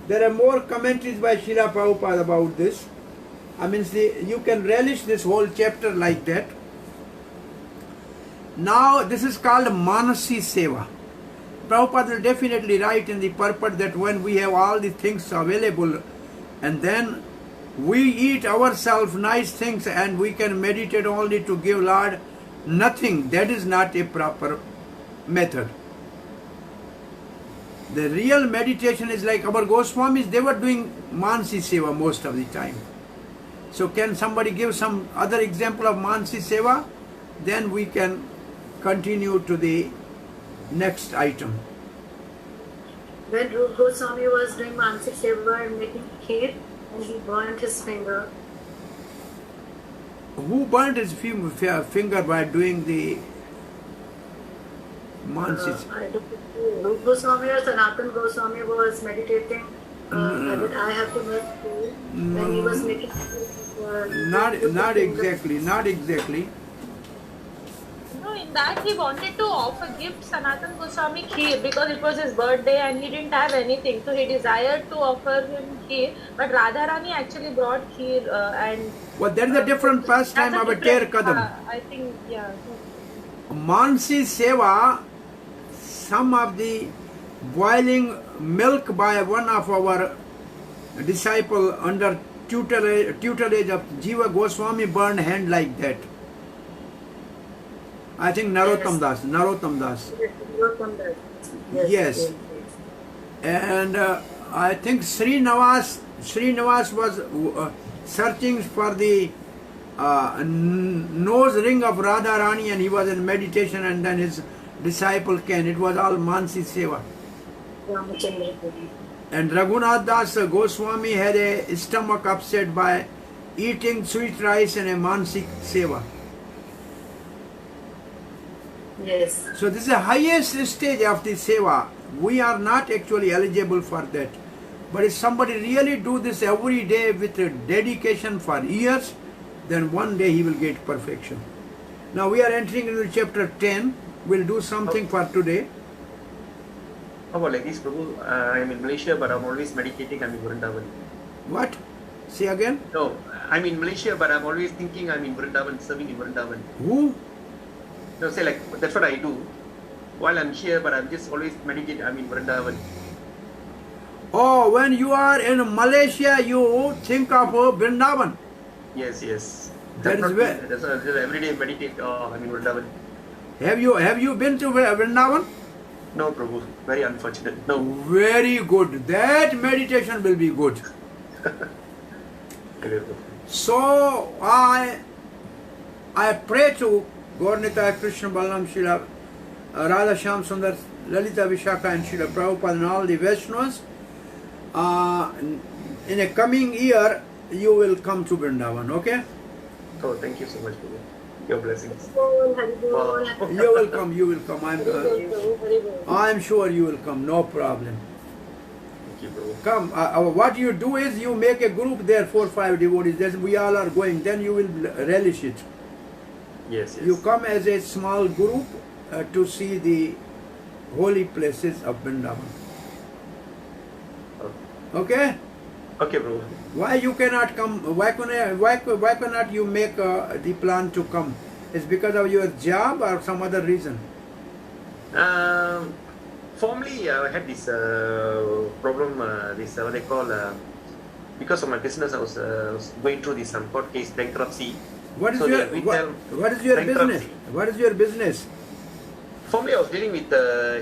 There are more commentaries by Srila Prabhupada about this. You can relish this whole chapter like that. Now, this is called Manasi Seva. Prabhupada will definitely write in the purport that when we have all the things available and then we eat ourselves nice things and we can meditate only to give Lord nothing, that is not a proper method. The real meditation is like our Goswamis, they were doing Mansi Seva most of the time. So can somebody give some other example of Mansi Seva? Then we can continue to the next item. When Rupa Goswami was doing Mansi Seva and making kheer, and he burnt his finger. Who burnt his finger by doing the Mansi? I don't know. Rupa Goswami or Sanatan Goswami was meditating. That I have to make kheer. When he was making kheer. Not exactly. No, in that he wanted to gift Sanatan Goswami kheer because it was his birthday and he didn't have anything. So he desired to offer him kheer. But Radharani actually brought kheer and... Well, that is a different pastime of a Ter Kadam. I think, yeah. Mansi Seva, some of the boiling milk by one of our disciple under tutelage of Jiva Goswami burned hand like that. I think Narottam Das. Yes. And I think Srinivas was searching for the nose ring of Radharani and he was in meditation and then his disciple came. It was all Mansi Seva. And Raghunath Das Goswami had a stomach upset by eating sweet rice and a Mansi Seva. Yes. So this is the highest stage of the Seva. We are not actually eligible for that. But if somebody really do this every day with a dedication for years, then one day he will get perfection. Now we are entering into chapter 10. We'll do something for today. How about like this, Prabhu? I'm in Malaysia, but I'm always meditating. I'm in Vrindavan. What? Say again? No, I'm in Malaysia, but I'm always thinking I'm in Vrindavan, serving in Vrindavan. Who? No, say like, that's what I do. While I'm here, but I'm just always meditating. I'm in Vrindavan. Oh, when you are in Malaysia, you think of Vrindavan. Yes. That is where. That's why I just every day meditate. Oh, I'm in Vrindavan. Have you been to Vrindavan? No, Prabhu. Very unfortunate. No. Very good. That meditation will be good. So I pray to Gaurnita Krishna Balaram Srila Radha Shyam Sundar Lalita Vishaka and Srila Prabhupada and all the Vaishnavas. In a coming year, you will come to Vrindavan, okay? Oh, thank you so much, Prabhu. Your blessings. You will come. I'm sure you will come, no problem. Thank you, Prabhu. Come, what you do is you make a group there, 4 or 5 devotees, then we all are going, then you will relish it. Yes. You come as a small group to see the holy places of Vrindavan. Okay? Okay, Prabhu. Why you cannot come? Why cannot you make the plan to come? It's because of your job or some other reason? Formerly, I had this problem. What they call because of my business, I was going through this court case, bankruptcy. What is so your business? What is your business? Formerly, I was dealing with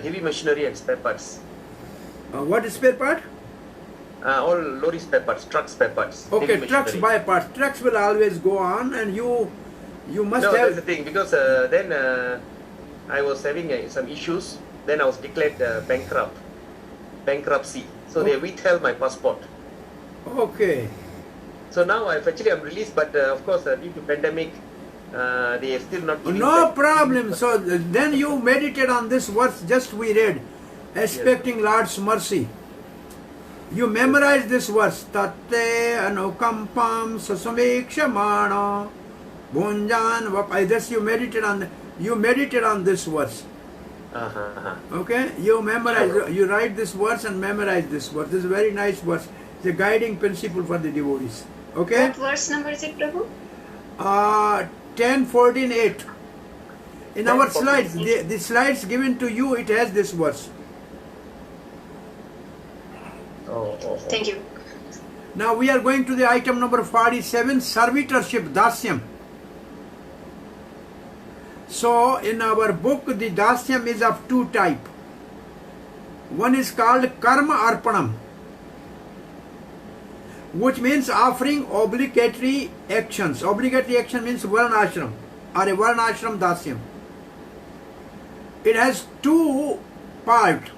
heavy machinery and spare parts. What is spare part? All lorry spare parts, truck spare parts. Okay, trucks buy parts. Trucks will always go on, and you must have. No, that's the thing, because then I was having some issues. Then I was declared bankruptcy. So they withheld my passport. Okay. So now I'm released, but of course due to pandemic, they are still not giving no back. problem. So then you meditate on this verse just we read, expecting Lord's mercy. You memorize this verse. Tatte anukampam sasumekshamana bhunjan vapai. This you meditate on this verse. Okay? You memorize, you write this verse and memorize this verse. This is a very nice verse. It's a guiding principle for the devotees. Okay? What verse number is it, Prabhu? 10, 14, 8. In our slides, the slides given to you, it has this verse. Thank you. Now we are going to the item number 47, servitorship, dasyam. So in our book, the dasyam is of two types. One is called Karma Arpanam, which means offering obligatory actions. Obligatory action means Varnashram or a Varnashram Dasyam. It has two parts.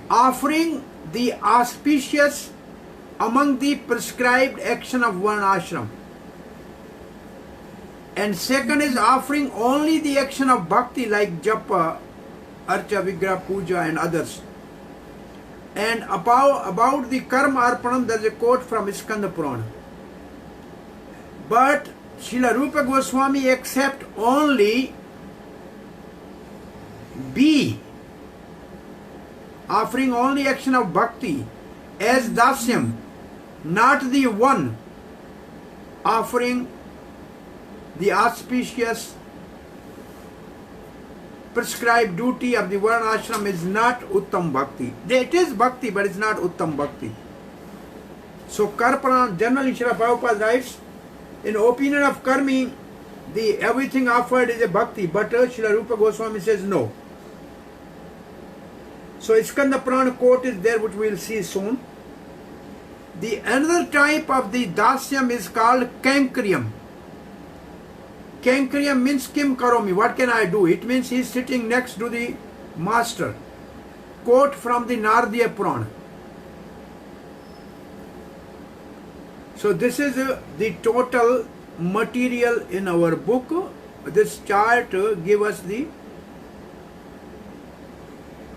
Offering the auspicious among the prescribed action of Varnashram. And second is offering only the action of bhakti like japa, archa, vigraha, puja and others. And about the karma arpanam, there is a quote from Skanda Purana. But Srila Rupa Goswami accept only B, offering only action of bhakti as dasyam, not the one offering the auspicious prescribed duty of the Varnashram is not Uttam Bhakti. It is Bhakti, but it's not Uttam Bhakti. So Karpana, generally Srila Prabhupada writes, in opinion of Karmi, the everything offered is a Bhakti, but Srila Rupa Goswami says no. So Skanda Purana quote is there, which we will see soon. The another type of the dasyam is called Kankryam. Kankryam means Kim Karomi, what can I do? It means he is sitting next to the master. Quote from the Nardiya Purana. So this is the total material in our book. This chart gives us the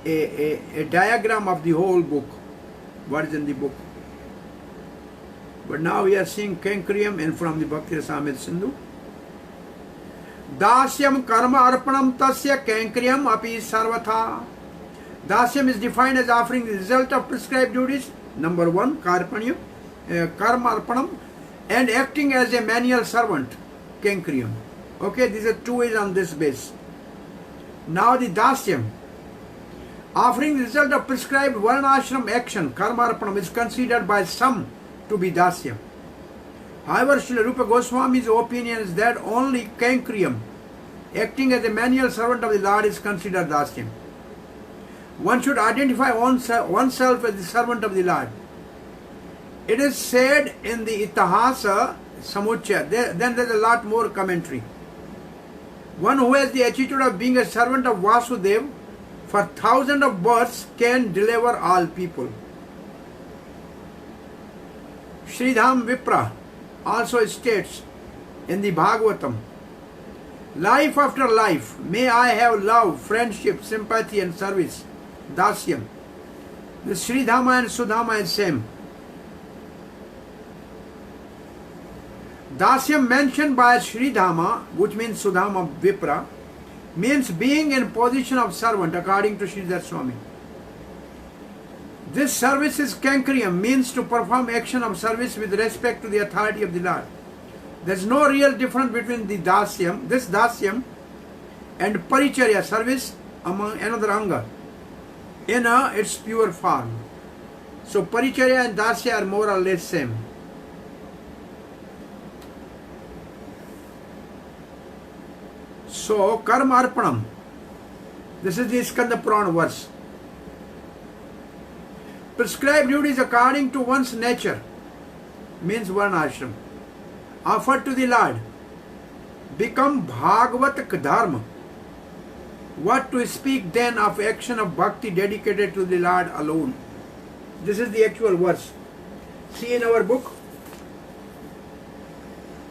a diagram of the whole book, what is in the book. But now we are seeing Kankryam and from the Bhakti Rasamrita Sindhu. Dasyam karma arpanam tasya Kankryam api sarvatha. Dasyam is defined as offering the result of prescribed duties. Number one, karma arpanam, and acting as a manual servant, Kankryam. Okay, these are two ways on this base. Now the dasyam, offering the result of prescribed varnashram action, karma arpanam, is considered by some to be dasyam. However, Srila Rupa Goswami's opinion is that only Kankryam, acting as a manual servant of the Lord, is considered dasyam. One should identify oneself as the servant of the Lord. It is said in the Itihasa Samuchaya, then there is a lot more commentary. One who has the attitude of being a servant of Vasudev for thousands of births can deliver all people. Sridham Vipra also states in the Bhagavatam, life after life, may I have love, friendship, sympathy and service, dasyam. The Sridhama and Sudhama is same. Dasyam mentioned by Sridhama, which means Sudhama Vipra, means being in position of servant according to Sridhar Swami. This service is Kankryam, means to perform action of service with respect to the authority of the Lord. There is no real difference between the dasyam, this dasyam, and paricharya, service among another anga, in its pure form. So paricharya and dasya are more or less same. So karma arpanam, this is the Skanda Purana verse. Prescribed duties according to one's nature, means varnashram, offered to the Lord, become Bhagavatak dharma. What to speak then of action of bhakti dedicated to the Lord alone? This is the actual verse. See in our book,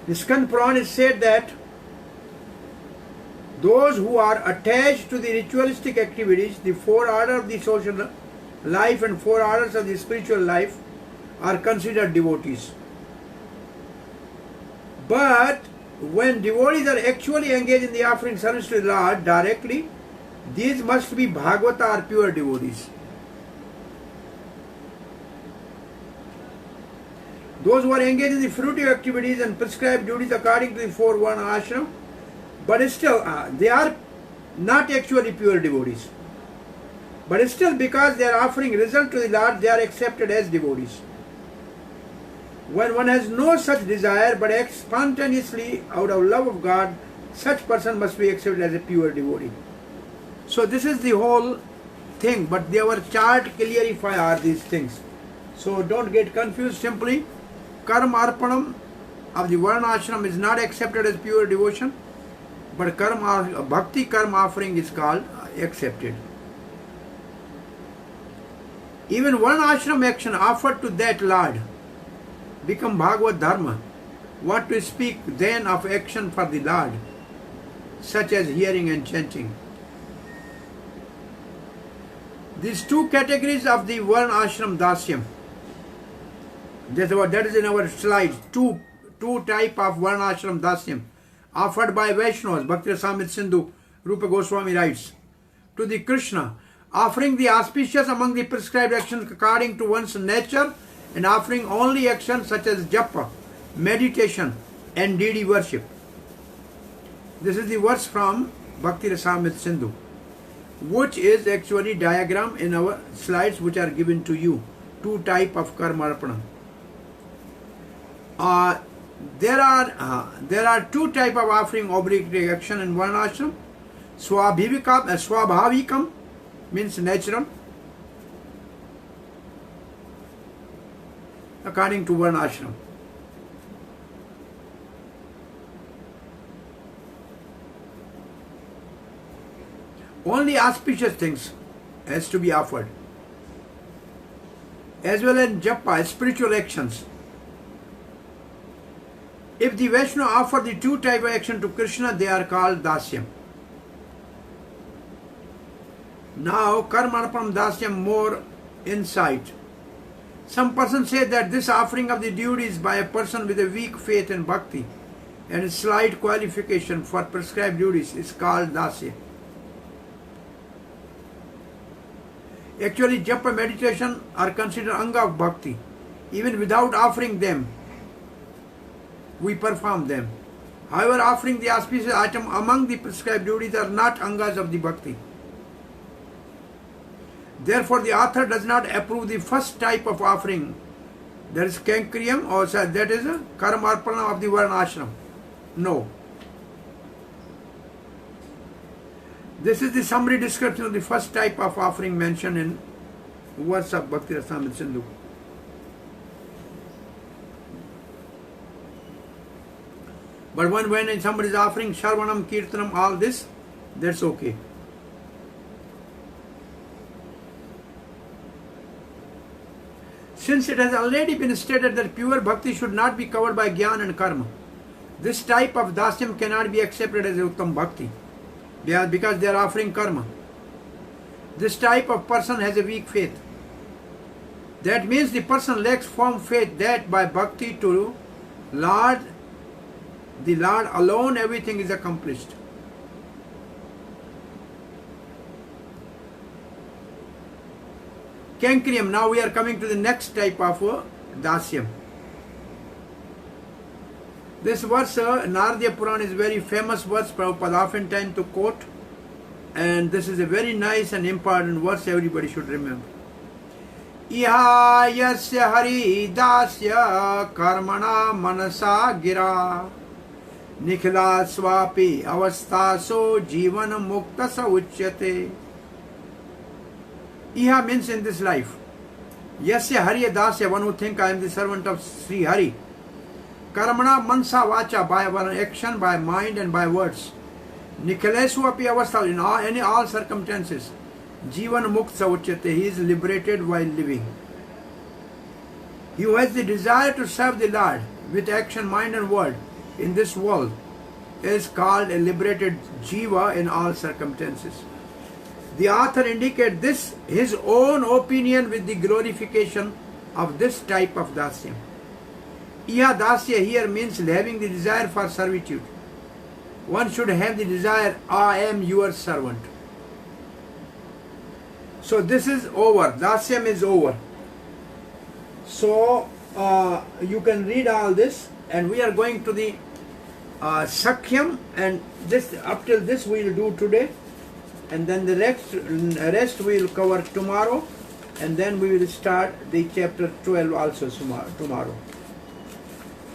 the Skanda Purana is said that those who are attached to the ritualistic activities, the four orders of the social life and four orders of the spiritual life, are considered devotees. But when devotees are actually engaged in the offering service to the Lord directly, these must be Bhagavata or pure devotees. Those who are engaged in the fruitive activities and prescribed duties according to the four Varna ashram, but still they are not actually pure devotees. But still, because they are offering result to the Lord, they are accepted as devotees. When one has no such desire but acts spontaneously out of love of God, such person must be accepted as a pure devotee. So this is the whole thing, but our chart clarify all these things. So don't get confused. Simply, karma arpanam of the Varna ashram is not accepted as pure devotion, but karma, bhakti karma offering is called accepted. Even Varna ashram action offered to that Lord become Bhagavad Dharma. What to speak then of action for the Lord, such as hearing and chanting. These two categories of the Varna ashram dasyam, that is in our slides, two type of Varna ashram dasyam offered by Vaishnavas. Bhakti Rasamrita Sindhu Rupa Goswami writes, to the Krishna, offering the auspicious among the prescribed actions according to one's nature, and offering only actions such as japa, meditation and deity worship. This is the verse from Bhakti Rasamrita Sindhu, which is actually diagram in our slides which are given to you. Two type of karma arpana. There are two type of offering obligatory action in one ashram. Swabhavikam means natural, according to one ashram. Only auspicious things has to be offered, as well as japa, spiritual actions. If the Vaishnava offer the two type of action to Krishna, they are called dasyam. Now, karmarpanam dasyam, more insight. Some persons say that this offering of the duties by a person with a weak faith and bhakti and a slight qualification for prescribed duties is called dasya. Actually, japa, meditation are considered anga of bhakti. Even without offering them, we perform them. However, offering the auspicious item among the prescribed duties are not angas of the bhakti. Therefore, the author does not approve the first type of offering, that is kankriyam, or that is a karmarpana of the Varna ashram. No. This is the summary description of the first type of offering mentioned in verse of Bhakti Rasamrita Sindhu. But when somebody is offering Sharvanam, Kirtanam, all this, that's okay. Since it has already been stated that pure bhakti should not be covered by jnana and karma, this type of dasyam cannot be accepted as uttam bhakti, because they are offering karma. This type of person has a weak faith. That means the person lacks firm faith that by bhakti to Lord, the Lord alone, everything is accomplished. Kankriyam. Now we are coming to the next type of dasyam. This verse, Naradiya Purana, is very famous verse, Prabhupada often time to quote, and this is a very nice and important verse everybody should remember. Iha yasya hari dasya karmana manasa gira nikhila swapi avastaso jivana mukta sa uchyate. Iha means in this life. Yasya hari dasya, one who think I am the servant of Sri Hari. Karmana mansa vacha, by one action, by mind and by words. Nikhilesu api avastha, in all circumstances. Jivan mukta uchyate, he is liberated while living. He who has the desire to serve the Lord with action, mind and word in this world is called a liberated jiva in all circumstances. The author indicates this, his own opinion, with the glorification of this type of dasya. Iha dasya here means having the desire for servitude. One should have the desire, I am your servant. So this is over. Dasyam is over. So you can read all this, and we are going to the Sakhyam, and this up till this we will do today, and then the rest we will cover tomorrow, and then we will start the chapter 12 also tomorrow.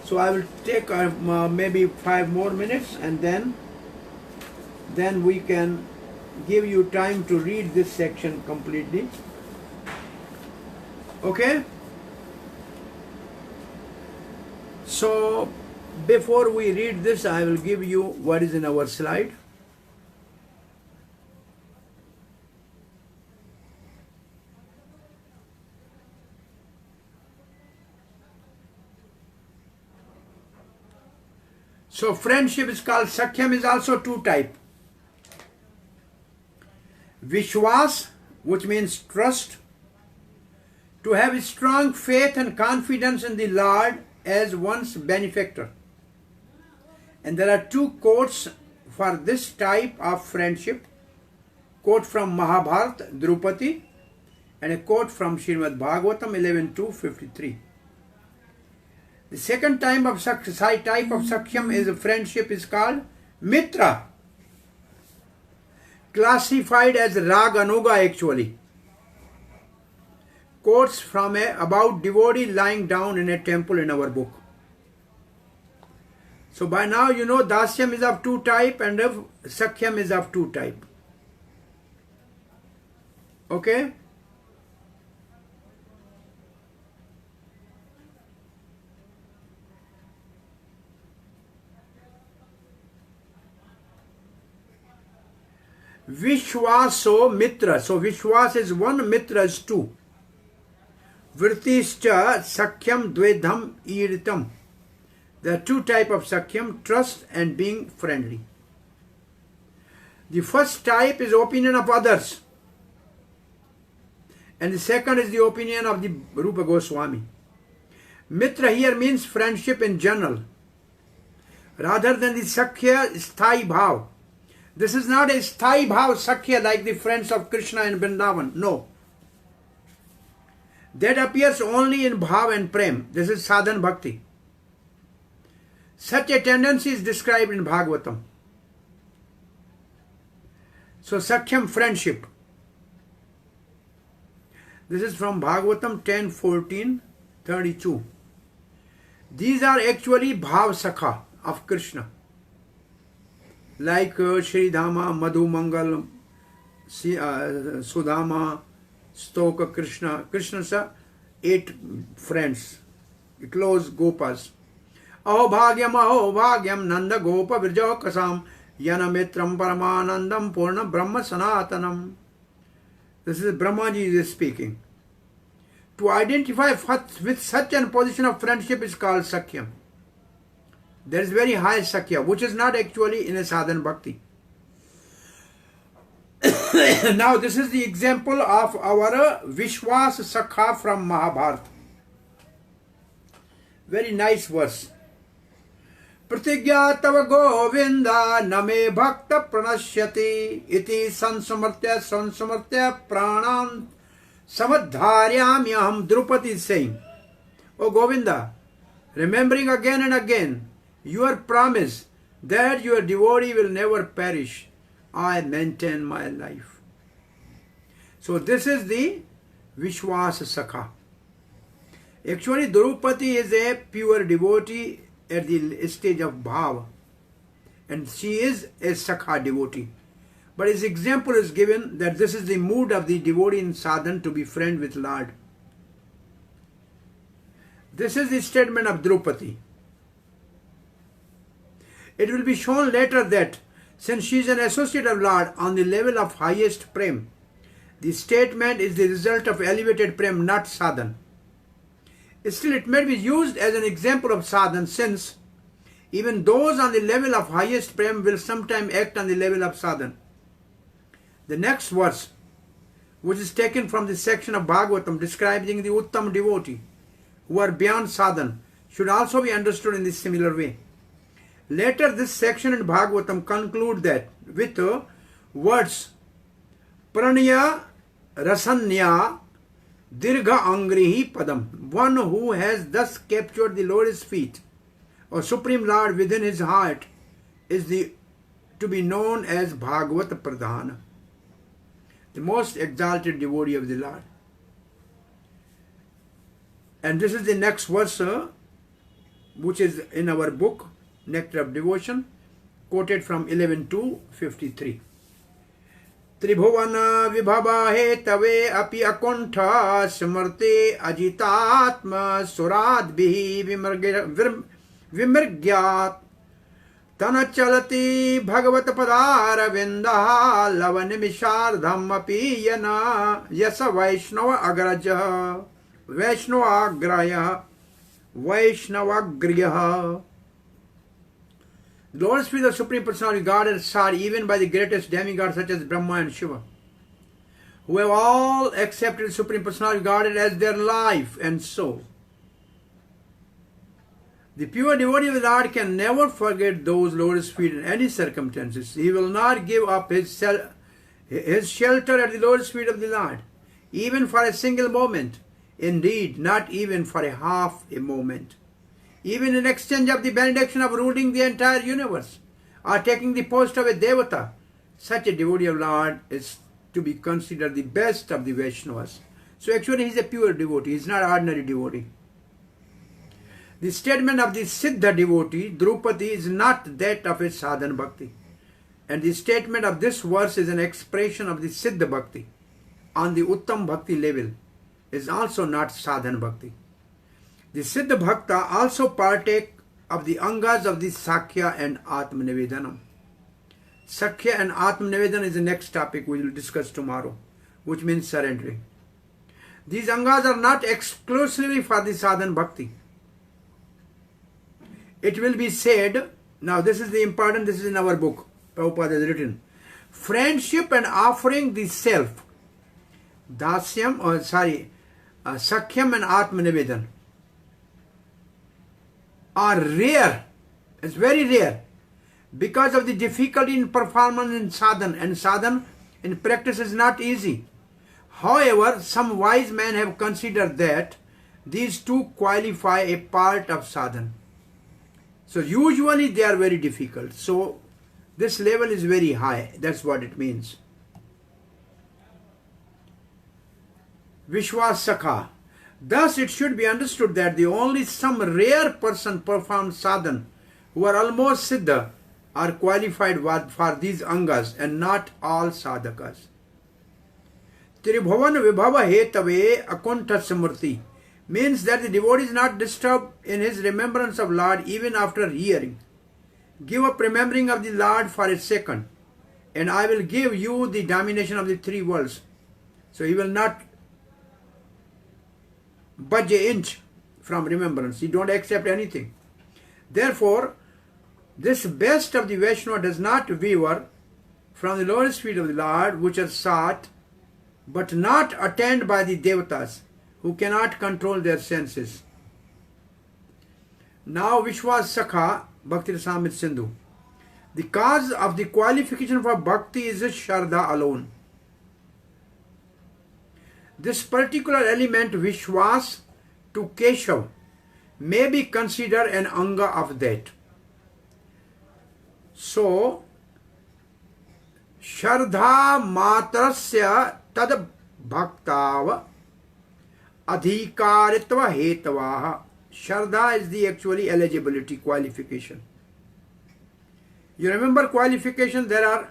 So I will take maybe 5 more minutes, and then we can give you time to read this section completely. Okay? So, before we read this, I will give you what is in our slide. So friendship is called Sakhyam, is also two type. Vishwas, which means trust, to have strong faith and confidence in the Lord as one's benefactor. And there are two quotes for this type of friendship. Quote from Mahabharata, Draupadi, and a quote from Srimad Bhagavatam 11.2.53. The second type of Sakhyam is a friendship is called Mitra, classified as Rag Anuga actually. Quotes from about devotee lying down in a temple in our book. So by now you know Dasyam is of two type and Sakhyam is of two type. Okay? Vishwaso Mitra. So Vishwas is one, Mitra is two. Vritischa Sakhyam Dvedham Iritam. There are two types of Sakhyam, trust and being friendly. The first type is opinion of others. And the second is the opinion of the Rupa Goswami. Mitra here means friendship in general. Rather than the Sakhya Sthai Bhav. This is not a Sthai Bhav Sakhya like the friends of Krishna in Vrindavan. No. That appears only in Bhav and Prem. This is Sadhan Bhakti. Such a tendency is described in Bhagavatam. So Sakhyam friendship. This is from Bhagavatam 10.14.32. These are actually Bhav Sakha of Krishna. Like Shri Dhama, Madhu Mangal, Sudama, Stoka Krishna. Krishna's 8 friends, close Gopas. Aho bhagyam Nanda Gopa Virjo Kasam Yana Mitram Paramanandam Purna Brahma Sanatanam. This is Brahmaji is speaking. To identify with such a position of friendship is called Sakhyam. There is very high Sakhya, which is not actually in a Sadhan Bhakti. Now this is the example of our Vishwas Sakha from Mahabharata. Very nice verse. Pratigya tava govinda name bhakta pranashyati iti sansamartya pranam samadharyamyaham. Draupadi is saying, O Govinda, remembering again and again your promise that your devotee will never perish, I maintain my life. So this is the Vishwas Sakha. Actually, Draupadi is a pure devotee at the stage of Bhava, and she is a Sakha devotee. But his example is given that this is the mood of the devotee in sadhan to be friend with Lord. This is the statement of Draupadi. It will be shown later that since she is an associate of Lord on the level of highest prem, the statement is the result of elevated prem, not sadhan. Still, it may be used as an example of sadhan, since even those on the level of highest prem will sometime act on the level of sadhan. The next verse, which is taken from the section of Bhagavatam describing the Uttam devotee who are beyond sadhan, should also be understood in this similar way. Later, this section in Bhagavatam conclude that with words Pranaya Rasanya Dirgha Angrihi Padam. One who has thus captured the Lord's feet or Supreme Lord within his heart is to be known as Bhagavat Pradhana, the most exalted devotee of the Lord. And this is the next verse, which is in our book, Nectar of Devotion, quoted from 11.2.53. Tribhuvana vibhava hetave api akuntha smrti ajitatma suradbhi vimirgyat tanachalati bhagavat padara vindaha lavanimishardham api yana yasa vaishnava agraja vaishnava agraya. The Lord's feet of Supreme Personality regarded as sought even by the greatest demigods such as Brahma and Shiva, who have all accepted Supreme Personality regarded as their life and soul. The pure devotee of the Lord can never forget those lotus feet in any circumstances. He will not give up his shelter at the lotus feet of the Lord, even for a single moment. Indeed, not even for a half a moment. Even in exchange of the benediction of ruling the entire universe or taking the post of a devata, such a devotee of Lord is to be considered the best of the Vaishnavas. So actually he is a pure devotee, he is not ordinary devotee. The statement of the Siddha devotee, Drupadi, is not that of a sadhana bhakti. And the statement of this verse is an expression of the Siddha bhakti on the Uttam bhakti level, is also not sadhana bhakti. The Siddha Bhakta also partake of the angas of the Sakhya and Atmanivedanam. Sakhya and Atmanivedanam is the next topic we will discuss tomorrow, which means surrendering. These angas are not exclusively for the sadhana bhakti. It will be said, now this is the important, this is in our book, Prabhupada has written, friendship and offering the self, Sakhyam and Atmanivedanam, are rare, it's very rare, because of the difficulty in performance in sadhana, and sadhana in practice is not easy. However, some wise men have considered that these two qualify a part of sadhana. So usually they are very difficult. So this level is very high, that's what it means. Vishwas Sakha. Thus it should be understood that the only some rare person performed sadhana who are almost siddha are qualified for these angas and not all sadhakas. Tribhuvan vibhava hetave akuntha samurti means that the devotee is not disturbed in his remembrance of Lord even after hearing. Give up remembering of the Lord for a second, and I will give you the domination of the three worlds. So he will not budge an inch from remembrance. He don't accept anything. Therefore, this best of the Vaishnava does not waver from the lotus feet of the Lord, which are sought, but not attained by the devatas, who cannot control their senses. Now, Vishwas Sakha, Bhakti Rasamrita Sindhu. The cause of the qualification for bhakti is Shraddha alone. This particular element, Vishwas to Keshav, may be considered an anga of that. So, Shraddha matrasya tad bhaktav adhikaritva hetavaha. Shraddha is the actually eligibility qualification. You remember qualification, there are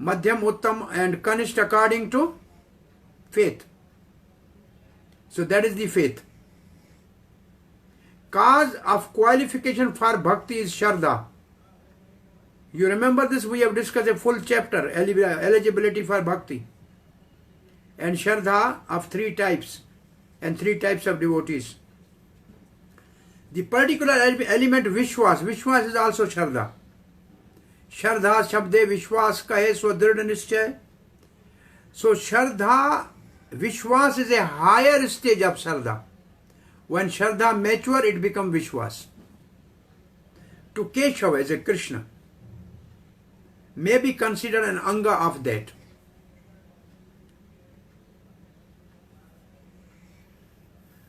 Madhyam, Uttam and Kanishta according to faith. So that is the faith. Cause of qualification for bhakti is Shraddha. You remember this, we have discussed a full chapter, eligibility for bhakti. And Shraddha of three types and three types of devotees. The particular element Vishwas, Vishwas is also Shraddha. Shraddha Shabde Vishwas Kahe Swadrida Nischay. So Shraddha, Vishwas is a higher stage of Shraddha. When Shraddha mature, it becomes Vishwas. To Keshava as a Krishna may be considered an anga of that.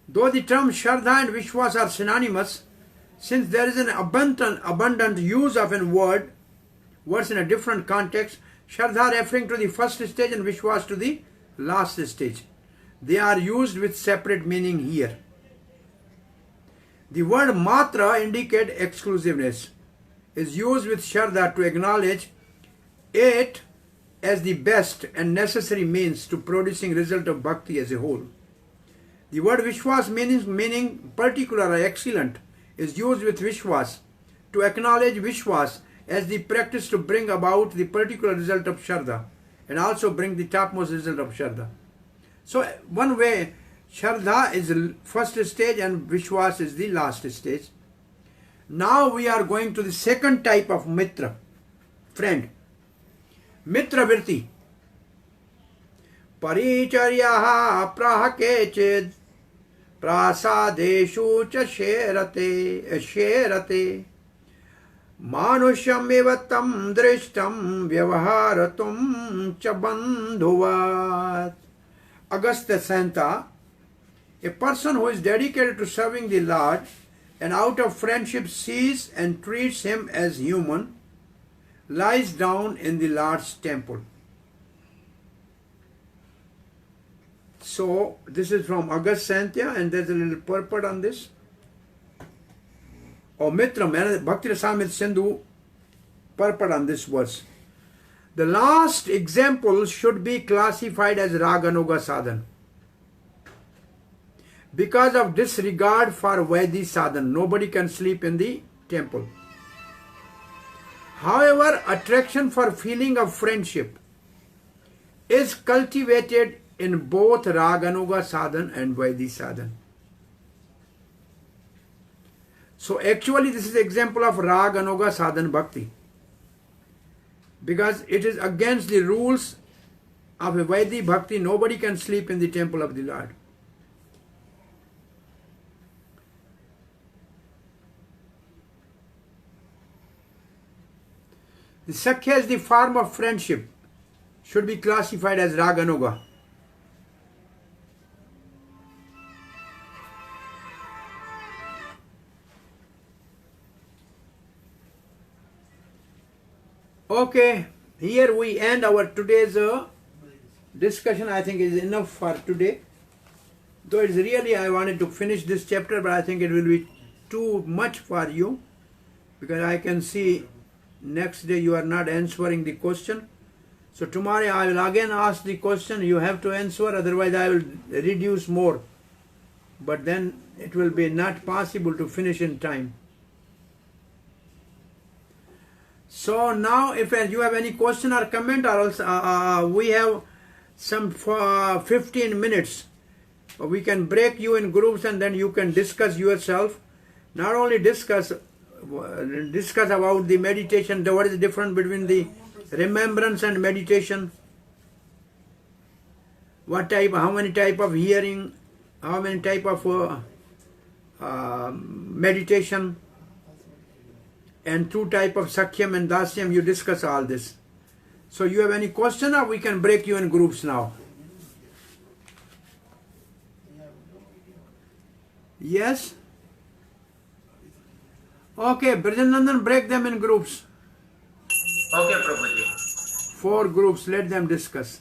Though the term Shraddha and Vishwas are synonymous, since there is an abundant use of a words in a different context, Shraddha referring to the first stage and Vishwas to the last stage. They are used with separate meaning here. The word matra indicate exclusiveness, is used with Shraddha to acknowledge it as the best and necessary means to producing result of bhakti as a whole. The word Vishwas meaning particular or excellent is used with Vishwas to acknowledge Vishwas as the practice to bring about the particular result of Shraddha and also bring the topmost result of Shraddha. So one way, Shraddha is the first stage and Vishwas is the last stage. Now we are going to the second type of mitra, friend. Mitra Virti. Paricharyaha prahake ched prasadeshu cha sherate manusham evatam drishtam vyavaharatum cha bandhuvat. Agastya Santa, a person who is dedicated to serving the Lord and out of friendship sees and treats him as human, lies down in the Lord's temple. So this is from August Santya, and there's a little purport on this. Or Mitra, Bhakti Rasamrita Sindhu, purport on this verse. The last example should be classified as Raganuga Sadhan. Because of disregard for Vaidhi Sadhan, nobody can sleep in the temple. However, attraction for feeling of friendship is cultivated in both Raganuga Sadhan and Vaidhi Sadhan. So actually this is an example of Raganuga Sadhan Bhakti, because it is against the rules of a Vaidhi Bhakti. Nobody can sleep in the temple of the Lord. The Sakhya is the form of friendship, should be classified as Raganuga. Okay, here we end our today's discussion. I think it is enough for today. Though it's really, I wanted to finish this chapter, but I think it will be too much for you, because I can see next day you are not answering the question. So tomorrow I will again ask the question, you have to answer, otherwise I will reduce more. But then it will be not possible to finish in time. So now if you have any question or comment, or else we have some 15 minutes. We can break you in groups and then you can discuss yourself. Not only discuss about the meditation, what is the difference between the remembrance and meditation, what type, how many type of hearing, how many type of meditation, and two type of Sakhyam and Dasyam. You discuss all this. So you have any question, or we can break you in groups now? Yes? Okay, Brajanandan, break them in groups. Okay, Prabhuji. 4 groups, let them discuss.